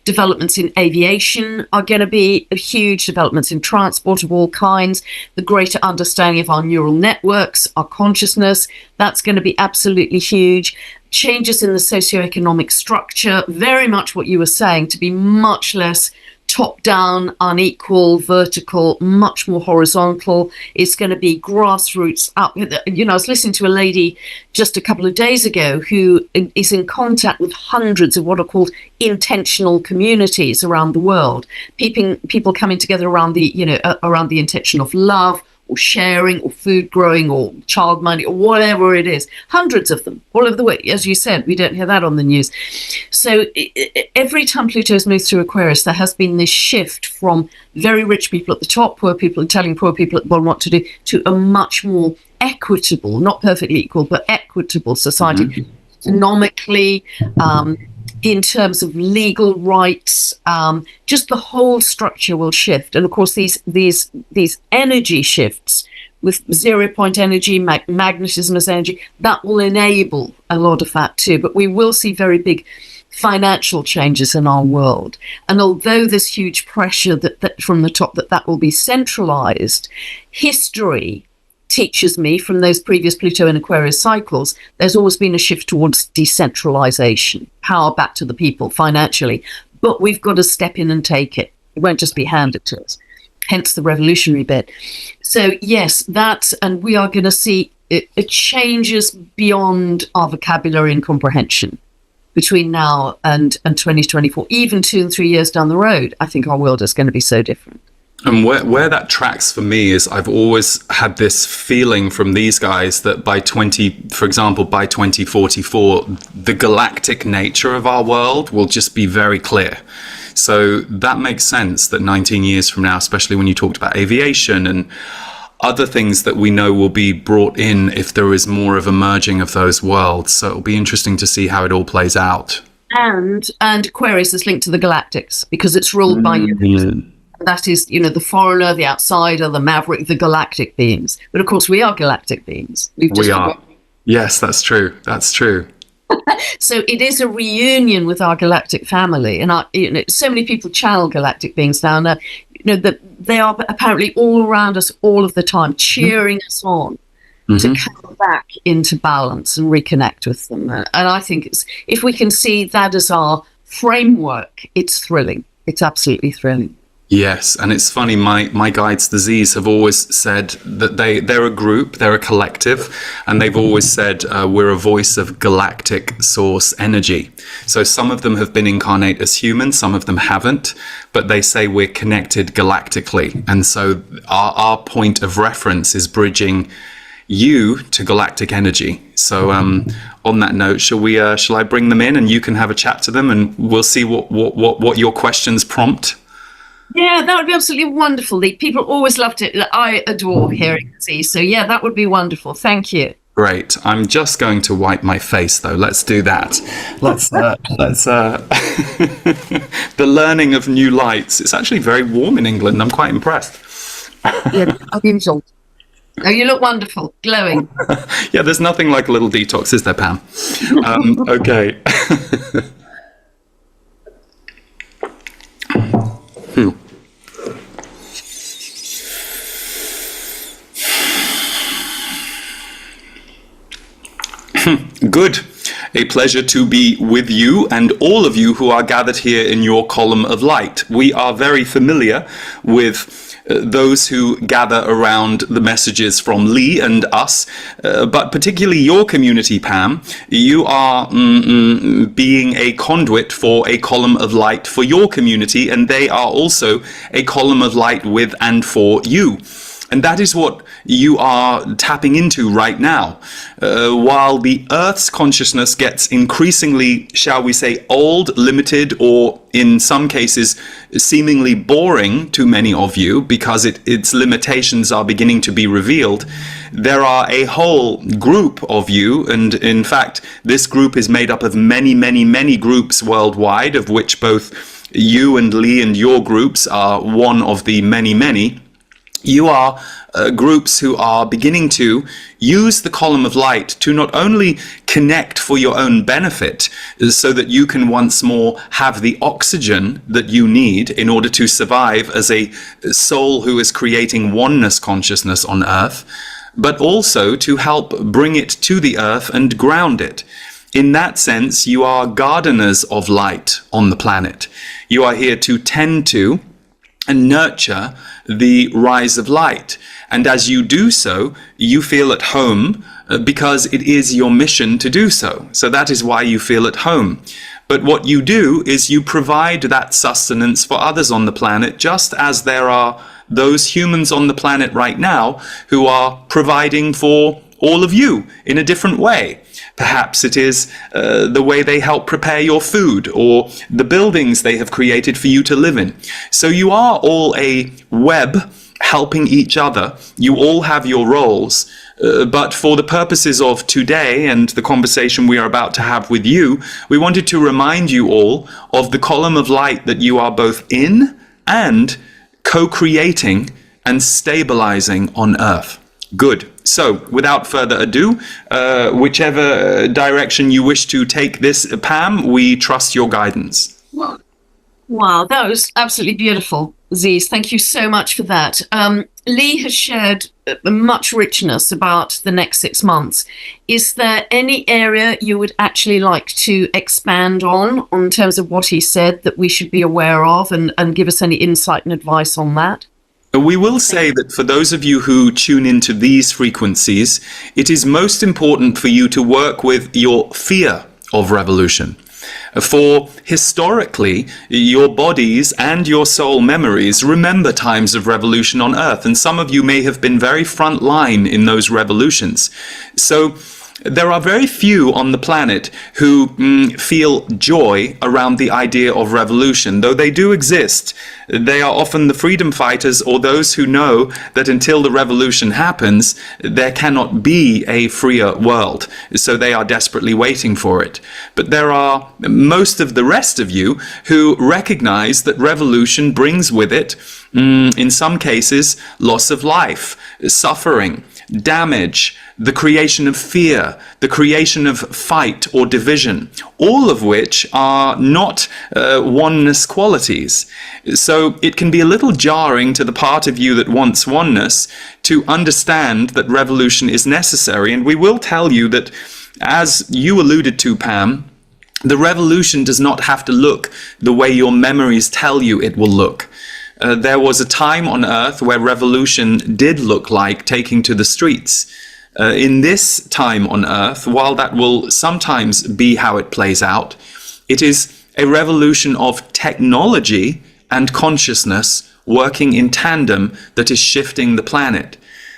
developments in aviation are going to be huge, developments in transport of all kinds, the greater understanding of our neural networks, our consciousness, that's going to be absolutely huge. Changes in the socioeconomic structure, very much what you were saying, to be much less top-down, unequal, vertical, much more horizontal. It's going to be grassroots up. You know, I was listening to a lady just a couple of days ago who is in contact with hundreds of what are called intentional communities around the world. People coming together around around the intention of love, or sharing, or food growing, or child minding, or whatever it is. Hundreds of them, all over the way. As you said, we don't hear that on the news. So every time Pluto's moved through Aquarius, there has been this shift from very rich people at the top, poor people telling poor people at the bottom what to do, to a much more equitable, not perfectly equal, but equitable society. Economically, in terms of legal rights, just the whole structure will shift. And of course, these energy shifts with 0 point energy, magnetism as energy, that will enable a lot of that too. But we will see very big financial changes in our world. And although there's huge pressure that from the top that will be centralized, history teaches me from those previous Pluto and Aquarius cycles, there's always been a shift towards decentralization, power back to the people financially. But we've got to step in and take it. It won't just be handed to us. Hence the revolutionary bit. So yes, and we are going to see it changes beyond our vocabulary and comprehension between now and 2024. Even 2 and 3 years down the road, I think our world is going to be so different. And where that tracks for me is I've always had this feeling from these guys that by 2044, the galactic nature of our world will just be very clear. So that makes sense that 19 years from now, especially when you talked about aviation and other things that we know will be brought in if there is more of a merging of those worlds. So it'll be interesting to see how it all plays out. And Aquarius is linked to the galactics because it's ruled by you. That is, the foreigner, the outsider, the maverick, the galactic beings. But of course, we are galactic beings. We are. Yes, that's true. That's true. So it is a reunion with our galactic family, and so many people channel galactic beings now. And that they are apparently all around us all of the time, cheering us on to come back into balance and reconnect with them. And I think if we can see that as our framework, it's thrilling. It's absolutely thrilling. Yes, and it's funny, my guides, the Z's, have always said that they're a group, they're a collective, and they've always said we're a voice of galactic source energy. So some of them have been incarnate as humans, some of them haven't, but they say we're connected galactically. And so our point of reference is bridging you to galactic energy. So on that note, shall I bring them in and you can have a chat to them and we'll see what your questions prompt? Yeah, that would be absolutely wonderful. The people always loved it. I adore hearing Z. So yeah, that would be wonderful. Thank you. Great. I'm just going to wipe my face though. Let's do that. Let's the learning of new lights. It's actually very warm in England. I'm quite impressed. Yeah, unusual. Oh, you look wonderful, glowing. Yeah, there's nothing like a little detox, is there, Pam? Okay. Good. A pleasure to be with you and all of you who are gathered here in your column of light. We are very familiar with those who gather around the messages from Lee and us, but particularly your community, Pam. You are being a conduit for a column of light for your community, and they are also a column of light with and for you. And that is what you are tapping into right now. While the Earth's consciousness gets increasingly, shall we say, old, limited, or in some cases, seemingly boring to many of you because its limitations are beginning to be revealed, there are a whole group of you, and in fact, this group is made up of many, many, many groups worldwide, of which both you and Lee and your groups are one of the many, many. You are groups who are beginning to use the column of light to not only connect for your own benefit so that you can once more have the oxygen that you need in order to survive as a soul who is creating oneness consciousness on Earth, but also to help bring it to the Earth and ground it. In that sense, you are gardeners of light on the planet. You are here to tend to and nurture the rise of light. And as you do so, you feel at home because it is your mission to do so. So that is why you feel at home. But what you do is you provide that sustenance for others on the planet, just as there are those humans on the planet right now who are providing for all of you in a different way. Perhaps it is the way they help prepare your food or the buildings they have created for you to live in. So you are all a web helping each other. You all have your roles. But for the purposes of today and the conversation we are about to have with you, we wanted to remind you all of the column of light that you are both in and co-creating and stabilizing on Earth. Good. So, without further ado, whichever direction you wish to take this, Pam, we trust your guidance. Wow, that was absolutely beautiful, Aziz. Thank you so much for that. Lee has shared much richness about the next 6 months. Is there any area you would actually like to expand on terms of what he said that we should be aware of, and give us any insight and advice on that? We will say that for those of you who tune into these frequencies, it is most important for you to work with your fear of revolution. For historically, your bodies and your soul memories remember times of revolution on Earth, and some of you may have been very front line in those revolutions. So there are very few on the planet who feel joy around the idea of revolution. Though they do exist, they are often the freedom fighters or those who know that until the revolution happens, there cannot be a freer world. So they are desperately waiting for it. But there are most of the rest of you who recognize that revolution brings with it, in some cases, loss of life, suffering, damage, the creation of fear, the creation of fight or division, all of which are not oneness qualities. So it can be a little jarring to the part of you that wants oneness to understand that revolution is necessary. And we will tell you that, as you alluded to, Pam, the revolution does not have to look the way your memories tell you it will look. There was a time on Earth where revolution did look like taking to the streets. In this time on Earth, while that will sometimes be how it plays out, it is a revolution of technology and consciousness working in tandem that is shifting the planet.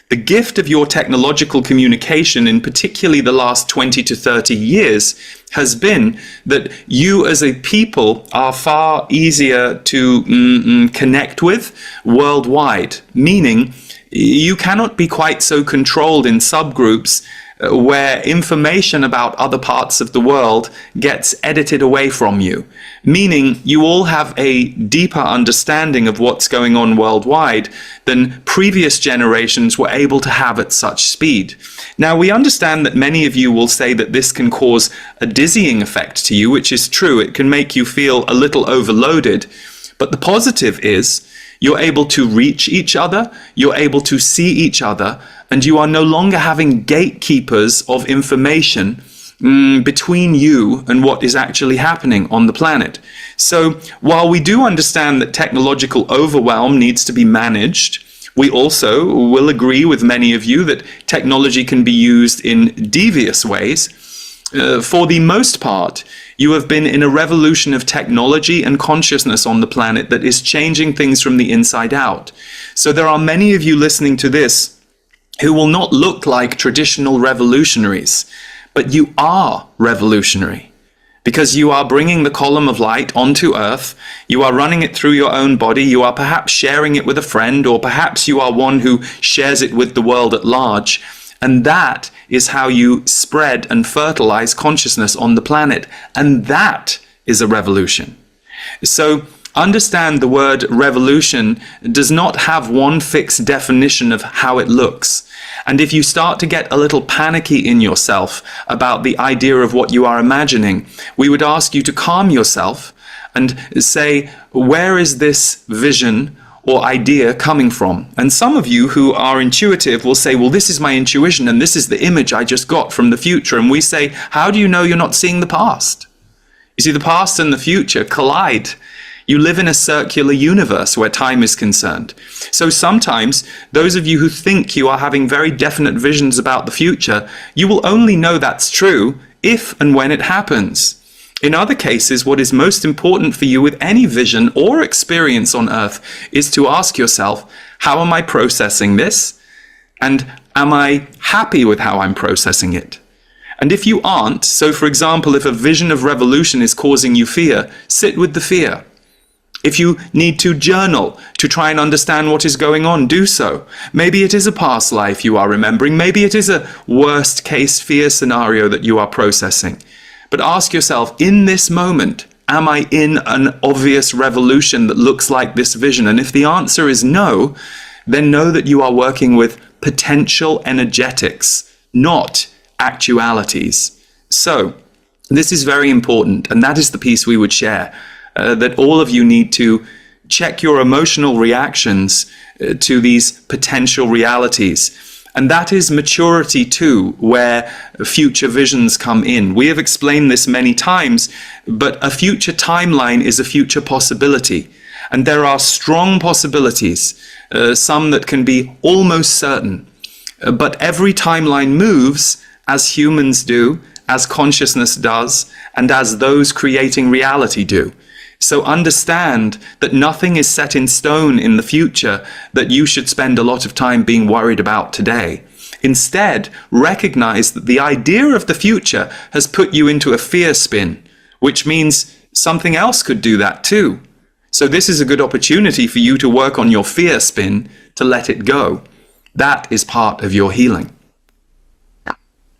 The gift of your technological communication, in particularly the last 20 to 30 years, has been that you as a people are far easier to connect with worldwide, meaning you cannot be quite so controlled in subgroups where information about other parts of the world gets edited away from you, meaning you all have a deeper understanding of what's going on worldwide than previous generations were able to have at such speed. Now, we understand that many of you will say that this can cause a dizzying effect to you, which is true. It can make you feel a little overloaded, but the positive is you're able to reach each other, you're able to see each other, and you are no longer having gatekeepers of information between you and what is actually happening on the planet. So while we do understand that technological overwhelm needs to be managed, we also will agree with many of you that technology can be used in devious ways. For the most part, you have been in a revolution of technology and consciousness on the planet that is changing things from the inside out. So there are many of you listening to this who will not look like traditional revolutionaries, but you are revolutionary because you are bringing the column of light onto Earth. You are running it through your own body. You are perhaps sharing it with a friend, or perhaps you are one who shares it with the world at large. And that is how you spread and fertilize consciousness on the planet. And that is a revolution. So understand the word revolution does not have one fixed definition of how it looks. And if you start to get a little panicky in yourself about the idea of what you are imagining, we would ask you to calm yourself and say, where is this vision or idea coming from? And some of you who are intuitive will say, well, this is my intuition and this is the image I just got from the future. And we say, how do you know you're not seeing the past? You see, the past and the future collide. You live in a circular universe where time is concerned. So sometimes those of you who think you are having very definite visions about the future, you will only know that's true if and when it happens. In other cases, what is most important for you with any vision or experience on Earth is to ask yourself, how am I processing this? And am I happy with how I'm processing it? And if you aren't, so for example, if a vision of revolution is causing you fear, sit with the fear. If you need to journal to try and understand what is going on, do so. Maybe it is a past life you are remembering. Maybe it is a worst case fear scenario that you are processing. But ask yourself, in this moment, am I in an obvious revolution that looks like this vision? And if the answer is no, then know that you are working with potential energetics, not actualities. So this is very important, and that is the piece we would share, that all of you need to check your emotional reactions to these potential realities. And that is maturity too, where future visions come in. We have explained this many times, but a future timeline is a future possibility. And there are strong possibilities, some that can be almost certain. But every timeline moves as humans do, as consciousness does, and as those creating reality do. So understand that nothing is set in stone in the future that you should spend a lot of time being worried about today. Instead, recognize that the idea of the future has put you into a fear spin, which means something else could do that too. So this is a good opportunity for you to work on your fear spin, to let it go. That is part of your healing.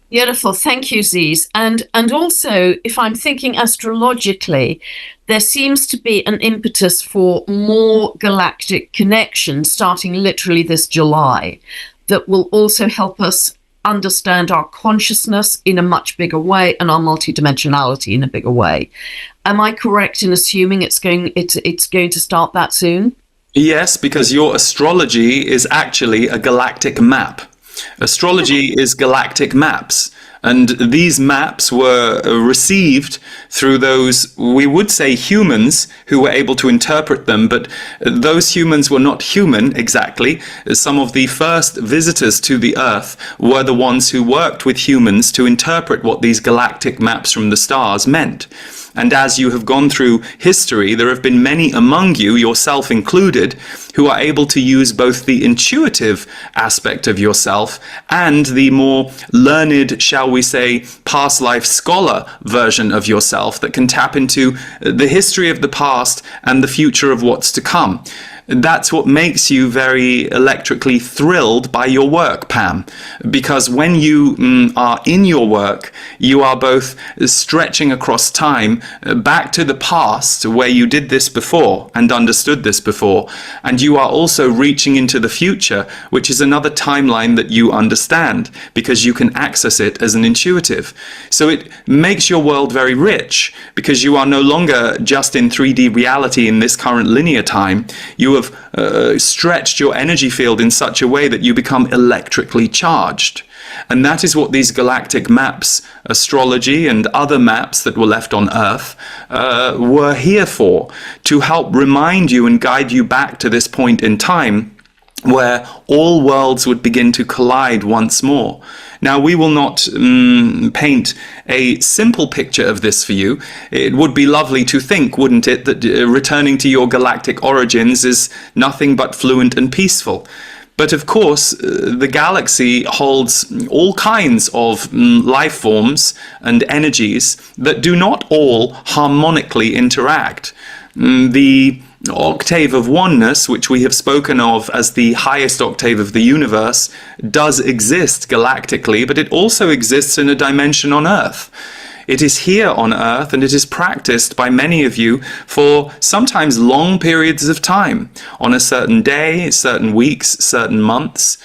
Beautiful. Thank you, Ziz. And also, if I'm thinking astrologically, there seems to be an impetus for more galactic connections starting literally this July that will also help us understand our consciousness in a much bigger way and our multidimensionality in a bigger way. Am I correct in assuming it's going to start that soon? Yes, because your astrology is actually a galactic map. Astrology is galactic maps, and these maps were received through those, we would say, humans who were able to interpret them, but those humans were not human exactly. Some of the first visitors to the Earth were the ones who worked with humans to interpret what these galactic maps from the stars meant. And as you have gone through history, there have been many among you, yourself included, who are able to use both the intuitive aspect of yourself and the more learned, shall we say, past life scholar version of yourself that can tap into the history of the past and the future of what's to come. That's what makes you very electrically thrilled by your work, Pam, because when you are in your work, you are both stretching across time back to the past where you did this before and understood this before, and you are also reaching into the future, which is another timeline that you understand because you can access it as an intuitive. So it makes your world very rich because you are no longer just in 3D reality in this current linear time. You have stretched your energy field in such a way that you become electrically charged. And that is what these galactic maps, astrology and other maps that were left on Earth, were here for, to help remind you and guide you back to this point in time where all worlds would begin to collide once more. Now, we will not paint a simple picture of this for you. It would be lovely to think, wouldn't it, that returning to your galactic origins is nothing but fluent and peaceful. But of course, the galaxy holds all kinds of life forms and energies that do not all harmonically interact. The octave of oneness, which we have spoken of as the highest octave of the universe, does exist galactically, but it also exists in a dimension on Earth. It is here on Earth, and it is practiced by many of you for sometimes long periods of time, on a certain day, certain weeks, certain months.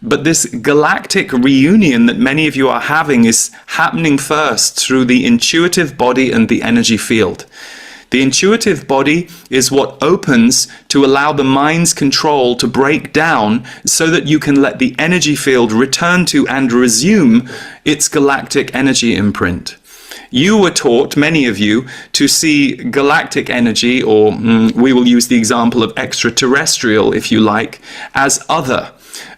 But this galactic reunion that many of you are having is happening first through the intuitive body and the energy field. The intuitive body is what opens to allow the mind's control to break down so that you can let the energy field return to and resume its galactic energy imprint. You were taught, many of you, to see galactic energy, or we will use the example of extraterrestrial, if you like, as other.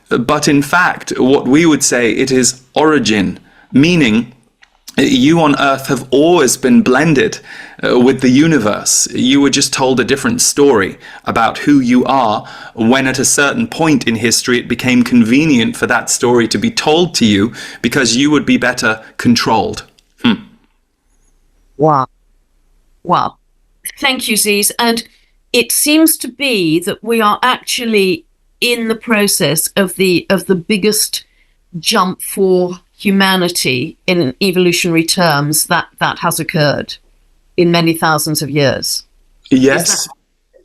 But in fact, what we would say, it is origin, meaning you on Earth have always been blended with the universe. You were just told a different story about who you are when at a certain point in history it became convenient for that story to be told to you because you would be better controlled. Wow. Wow. Thank you, Ziz. And it seems to be that we are actually in the process of the biggest jump for humanity in evolutionary terms that has occurred in many thousands of years. Yes.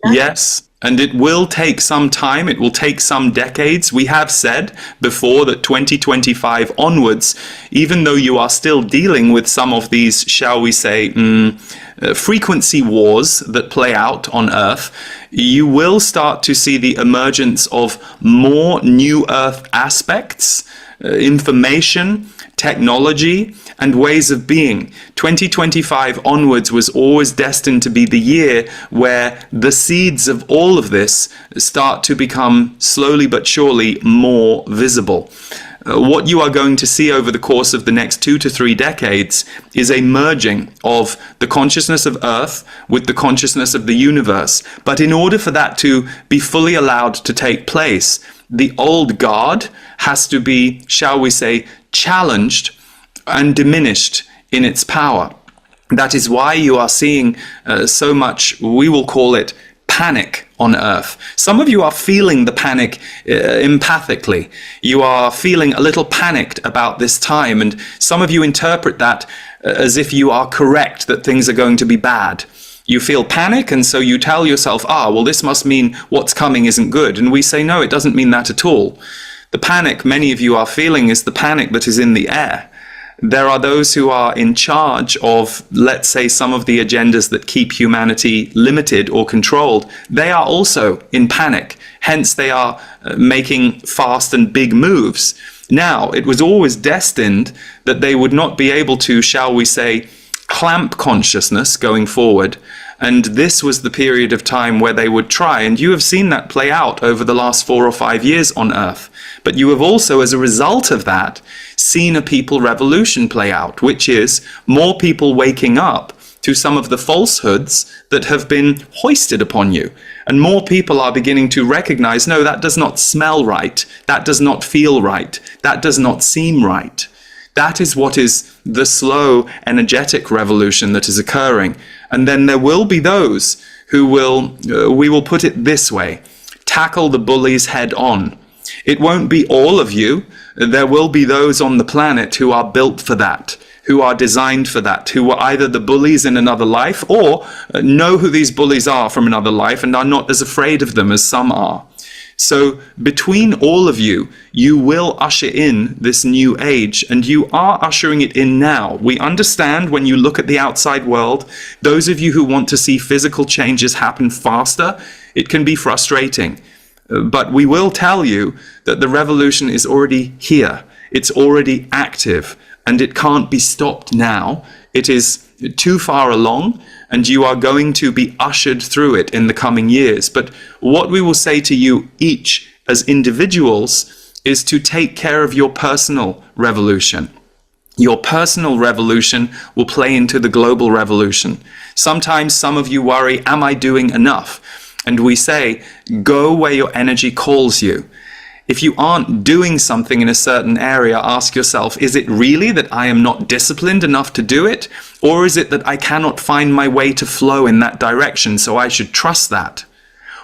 Yes. And it will take some time, it will take some decades. We have said before that 2025 onwards, even though you are still dealing with some of these, shall we say, frequency wars that play out on Earth, you will start to see the emergence of more new Earth aspects, information, technology, and ways of being. 2025 onwards was always destined to be the year where the seeds of all of this start to become slowly but surely more visible. What you are going to see over the course of the next 2 to 3 decades is a merging of the consciousness of Earth with the consciousness of the universe. But in order for that to be fully allowed to take place, the old guard has to be, shall we say, challenged and diminished in its power. That is why you are seeing so much, we will call it, panic on Earth. Some of you are feeling the panic empathically. You are feeling a little panicked about this time, and some of you interpret that as if you are correct that things are going to be bad. You feel panic, and so you tell yourself, well, this must mean what's coming isn't good. And we say, no, it doesn't mean that at all. The panic many of you are feeling is the panic that is in the air. There are those who are in charge of, let's say, some of the agendas that keep humanity limited or controlled. They are also in panic. Hence, they are making fast and big moves. Now, it was always destined that they would not be able to, shall we say, clamp consciousness going forward. And this was the period of time where they would try. And you have seen that play out over the last 4 or 5 years on Earth. But you have also, as a result of that, seen a people revolution play out, which is more people waking up to some of the falsehoods that have been hoisted upon you. And more people are beginning to recognize, no, that does not smell right. That does not feel right. That does not seem right. That is what is the slow, energetic revolution that is occurring. And then there will be those who will, we will put it this way, tackle the bullies head on. It won't be all of you. There will be those on the planet who are built for that, who are designed for that, who are either the bullies in another life or know who these bullies are from another life and are not as afraid of them as some are. So between all of you, you will usher in this new age, and you are ushering it in now. We understand when you look at the outside world, those of you who want to see physical changes happen faster, it can be frustrating. But we will tell you that the revolution is already here. It's already active, and it can't be stopped now. It is too far along, and you are going to be ushered through it in the coming years. But what we will say to you each as individuals is to take care of your personal revolution. Your personal revolution will play into the global revolution. Sometimes some of you worry, am I doing enough? And we say, go where your energy calls you. If you aren't doing something in a certain area, ask yourself, is it really that I am not disciplined enough to do it? Or is it that I cannot find my way to flow in that direction, so I should trust that?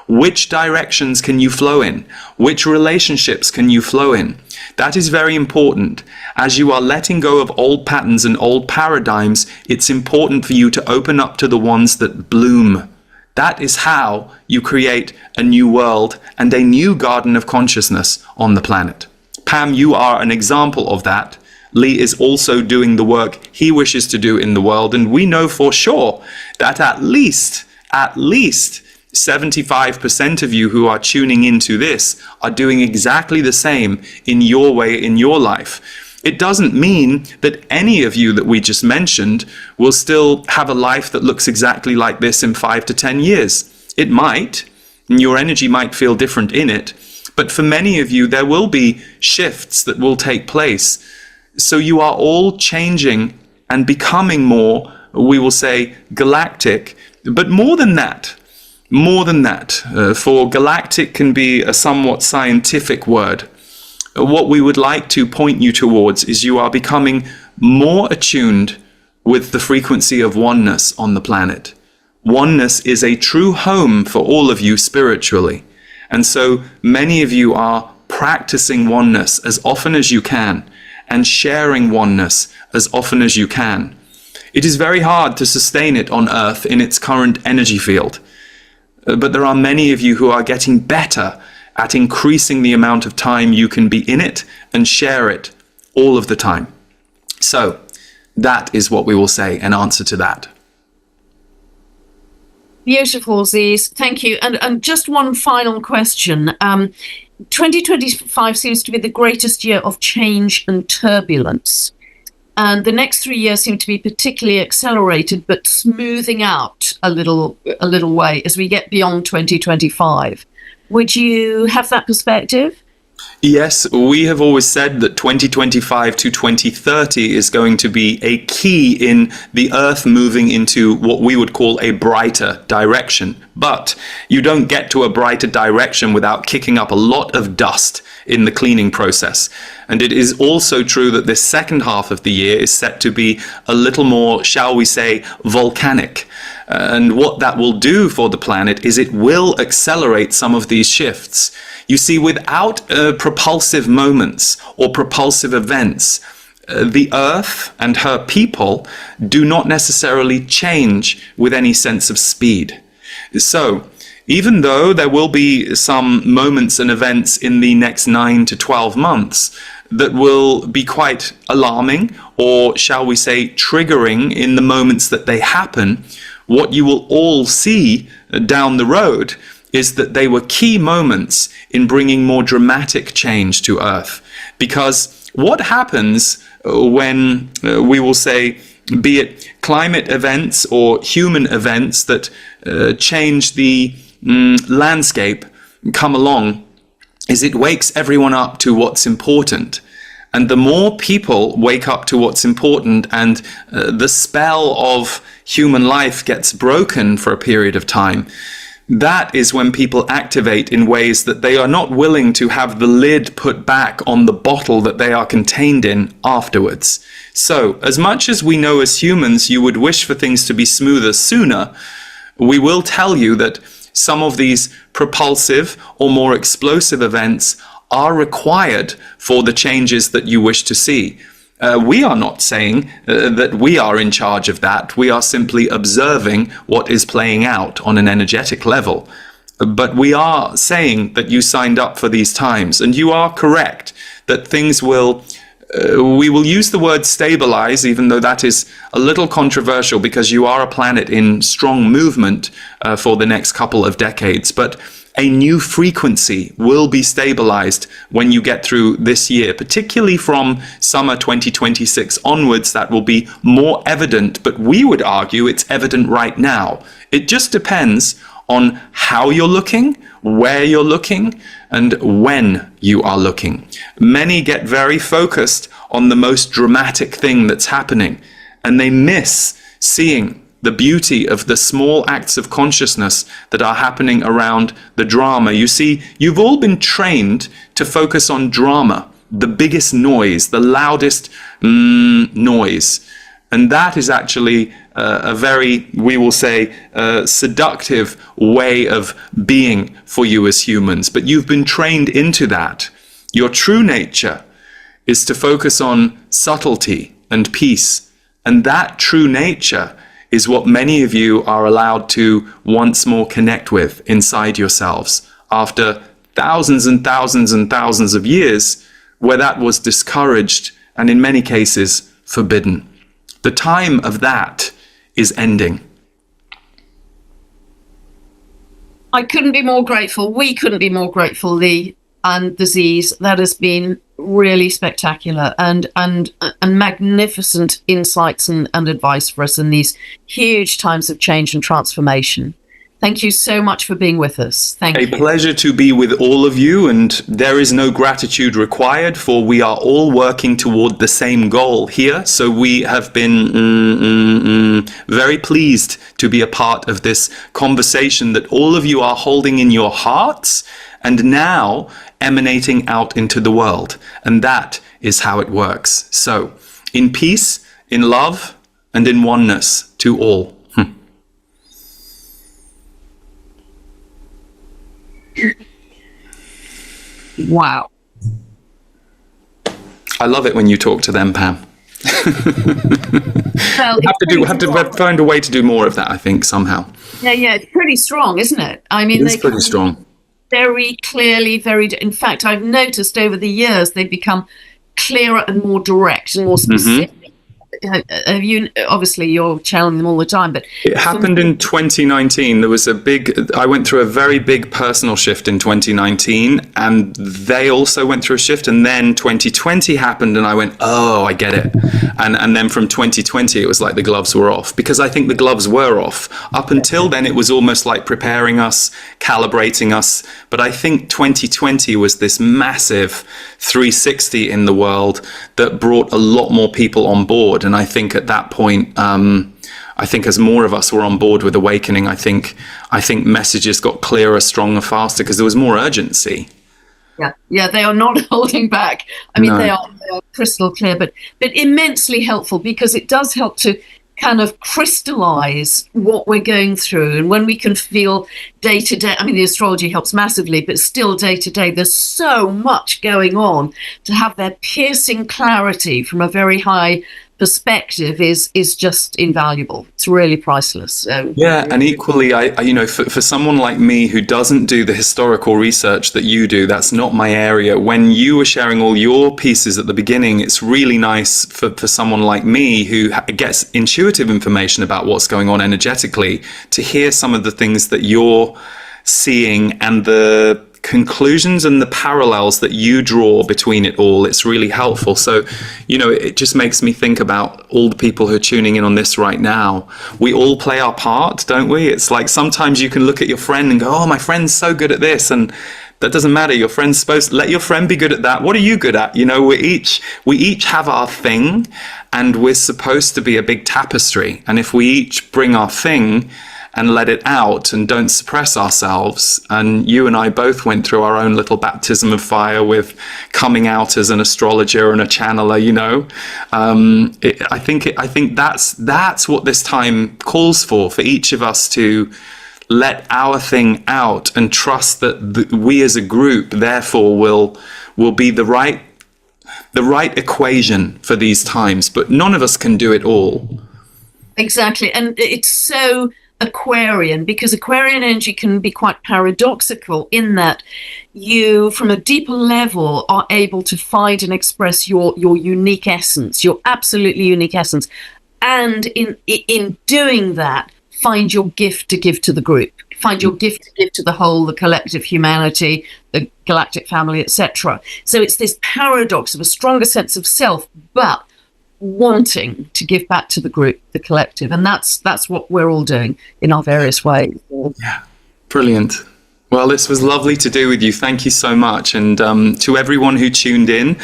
Which directions can you flow in? Which relationships can you flow in? That is very important. As you are letting go of old patterns and old paradigms, it's important for you to open up to the ones that bloom. That is how you create a new world and a new garden of consciousness on the planet. Pam, you are an example of that. Lee is also doing the work he wishes to do in the world, and we know for sure that at least 75% of you who are tuning into this are doing exactly the same in your way, in your life. It doesn't mean that any of you that we just mentioned will still have a life that looks exactly like this in 5 to 10 years. It might, and your energy might feel different in it, but for many of you, there will be shifts that will take place. So you are all changing and becoming more, we will say, galactic, but more than that, for galactic can be a somewhat scientific word. What we would like to point you towards is you are becoming more attuned with the frequency of oneness on the planet. Oneness is a true home for all of you spiritually. And so many of you are practicing oneness as often as you can and sharing oneness as often as you can. It is very hard to sustain it on Earth in its current energy field. but there are many of you who are getting better at increasing the amount of time you can be in it and share it all of the time. So that is what we will say in answer to that. Beautiful, Ziz. Thank you. And just one final question. 2025 seems to be the greatest year of change and turbulence. And the next 3 years seem to be particularly accelerated, but smoothing out a little way as we get beyond 2025. Would you have that perspective? Yes, we have always said that 2025 to 2030 is going to be a key in the Earth moving into what we would call a brighter direction. But you don't get to a brighter direction without kicking up a lot of dust in the cleaning process. And it is also true that this second half of the year is set to be a little more, shall we say, volcanic. And what that will do for the planet is it will accelerate some of these shifts. You see, without propulsive moments or propulsive events, the Earth and her people do not necessarily change with any sense of speed. So, even though there will be some moments and events in the next 9 to 12 months that will be quite alarming, or shall we say triggering in the moments that they happen, what you will all see down the road is that they were key moments in bringing more dramatic change to Earth. Because what happens when we will say, be it climate events or human events that change the landscape come along, is it wakes everyone up to what's important. And the more people wake up to what's important and the spell of human life gets broken for a period of time, that is when people activate in ways that they are not willing to have the lid put back on the bottle that they are contained in afterwards. So, as much as we know as humans you would wish for things to be smoother sooner, we will tell you that some of these propulsive or more explosive events are required for the changes that you wish to see. We are not saying that we are in charge of that. We are simply observing what is playing out on an energetic level. But we are saying that you signed up for these times, and you are correct that things will, we will use the word stabilize, even though that is a little controversial because you are a planet in strong movement for the next couple of decades. But a new frequency will be stabilized when you get through this year, particularly from summer 2026 onwards. That will be more evident, but we would argue it's evident right now. It just depends on how you're looking, where you're looking, and when you are looking. Many get very focused on the most dramatic thing that's happening, and they miss seeing the beauty of the small acts of consciousness that are happening around the drama. You see, you've all been trained to focus on drama, the biggest noise, the loudest noise. And that is actually a very, we will say, seductive way of being for you as humans. But you've been trained into that. Your true nature is to focus on subtlety and peace. And that true nature is what many of you are allowed to once more connect with inside yourselves after thousands and thousands and thousands of years where that was discouraged and in many cases forbidden. The time of that is ending. I couldn't be more grateful. We couldn't be more grateful, Lee and the Z's. That has been really spectacular and magnificent insights and advice for us in these huge times of change and transformation. Thank you so much for being with us. Thank you. A pleasure to be with all of you, and there is no gratitude required, for we are all working toward the same goal here. So we have been very pleased to be a part of this conversation that all of you are holding in your hearts and now emanating out into the world. And that is how it works. So, in peace, in love, and in oneness to all. Wow. I love it when you talk to them, Pam. Well, We it's have pretty to strong. find a way to do more of that, I think, somehow. Yeah, it's pretty strong, isn't it? I It mean, is they pretty come strong. very clearly, in fact, I've noticed over the years they've become clearer and more direct and more Hmm. specific. Have you, obviously you're channeling them all the time, but It for happened me, in 2019. I went through a very big personal shift in 2019, and they also went through a shift. And then 2020 happened, and I went, oh, I get it. And then from 2020, it was like the gloves were off, because I think the gloves were off. Up until then, it was almost like preparing us, calibrating us. But I think 2020 was this massive 360 in the world that brought a lot more people on board. And I think at that point, I think as more of us were on board with Awakening, I think messages got clearer, stronger, faster, because there was more urgency. yeah, they are not holding back. I mean, No. they are crystal clear, but immensely helpful, because it does help to kind of crystallize what we're going through. And when we can feel day to day, I mean, the astrology helps massively, but still day to day, there's so much going on. To have their piercing clarity from a very high perspective is just invaluable. It's really priceless. So Yeah, and equally, for someone like me who doesn't do the historical research that you do, that's not my area. When you were sharing all your pieces at the beginning, it's really nice for someone like me who gets intuitive information about what's going on energetically to hear some of the things that you're seeing and the conclusions and the parallels that you draw between it all. It's really helpful. So, it just makes me think about all the people who are tuning in on this right now. We all play our part, don't we? It's like sometimes you can look at your friend and go, oh, my friend's so good at this, and that doesn't matter. Your friend's supposed to let your friend be good at that. What are you good at? We each have our thing, and we're supposed to be a big tapestry. And if we each bring our thing and let it out and don't suppress ourselves. And you and I both went through our own little baptism of fire with coming out as an astrologer and a channeler, I think that's what this time calls for each of us to let our thing out and trust that we as a group therefore will be the right equation for these times, but none of us can do it all. exactly, and it's so Aquarian, because Aquarian energy can be quite paradoxical in that you, from a deeper level, are able to find and express your unique essence, your absolutely unique essence, and in doing that, find your gift to give to the group, find your gift to give to the whole, the collective humanity, the galactic family, etc. So it's this paradox of a stronger sense of self, but wanting to give back to the group, the collective, and that's what we're all doing in our various ways. Yeah, brilliant. Well, this was lovely to do with you. Thank you so much. And to everyone who tuned in,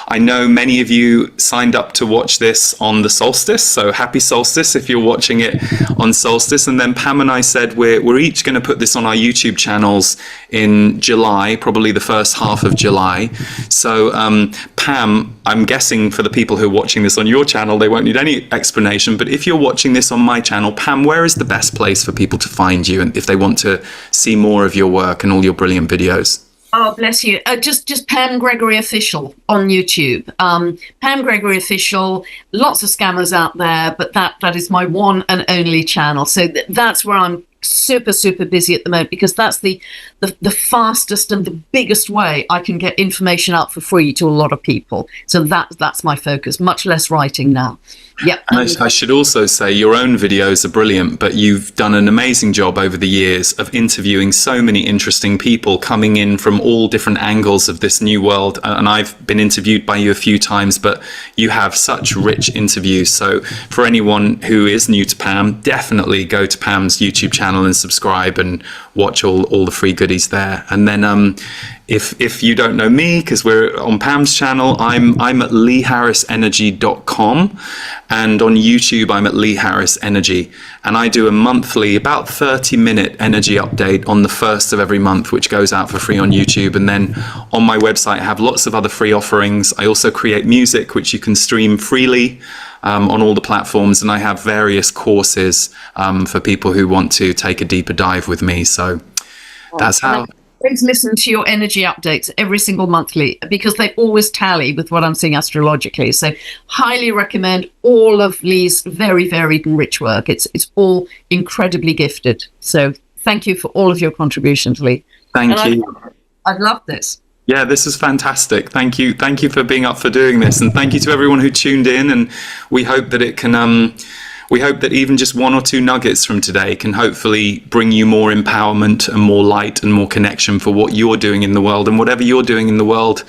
I know many of you signed up to watch this on the solstice. So happy solstice if you're watching it on solstice. And then Pam and I said we're each going to put this on our YouTube channels in July, probably the first half of July. So Pam, I'm guessing for the people who are watching this on your channel, they won't need any explanation. But if you're watching this on my channel, Pam, where is the best place for people to find you, and if they want to see more of your work and all your brilliant videos? Oh, bless you. Just Pam Gregory Official on YouTube. Pam Gregory Official. Lots of scammers out there, but that is my one and only channel. So that's where I'm super busy at the moment, because that's the fastest and the biggest way I can get information out for free to a lot of people. So that's my focus. Much less writing now. Yep. And I should also say your own videos are brilliant, but you've done an amazing job over the years of interviewing so many interesting people coming in from all different angles of this new world. And I've been interviewed by you a few times, but you have such rich interviews. So for anyone who is new to Pam, definitely go to Pam's YouTube channel and subscribe and watch all the free goodies there. And then if you don't know me, because we're on Pam's channel, I'm at leeharrisenergy.com, and on YouTube I'm at Lee Harris Energy, and I do a monthly about 30-minute energy update on the first of every month, which goes out for free on YouTube. And then on my website I have lots of other free offerings. I also create music which you can stream freely on all the platforms, and I have various courses for people who want to take a deeper dive with me. So that's how always listen to your energy updates every single monthly because they always tally with what I'm seeing astrologically. So highly recommend all of Lee's very varied and rich work. It's all incredibly gifted. So thank you for all of your contributions, Lee. Thank you. I've loved this. Yeah, this is fantastic. Thank you. Thank you for being up for doing this. And thank you to everyone who tuned in. And we hope that it can, we hope that even just one or two nuggets from today can hopefully bring you more empowerment and more light and more connection for what you're doing in the world. And whatever you're doing in the world,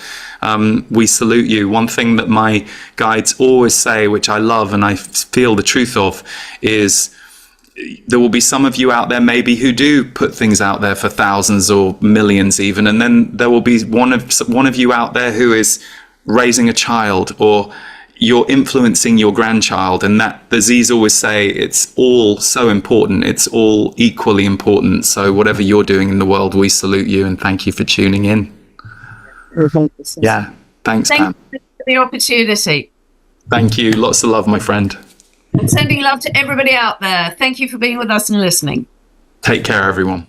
we salute you. One thing that my guides always say, which I love and I feel the truth of, is there will be some of you out there maybe who do put things out there for thousands or millions even, and then there will be one of you out there who is raising a child, or you're influencing your grandchild, and that, the Z's always say, it's all so important, it's all equally important. So whatever you're doing in the world, we salute you and thank you for tuning in. Yeah, thanks, Pam. Thank you for the opportunity. Thank you. Lots of love, my friend. And sending love to everybody out there. Thank you for being with us and listening. Take care, everyone.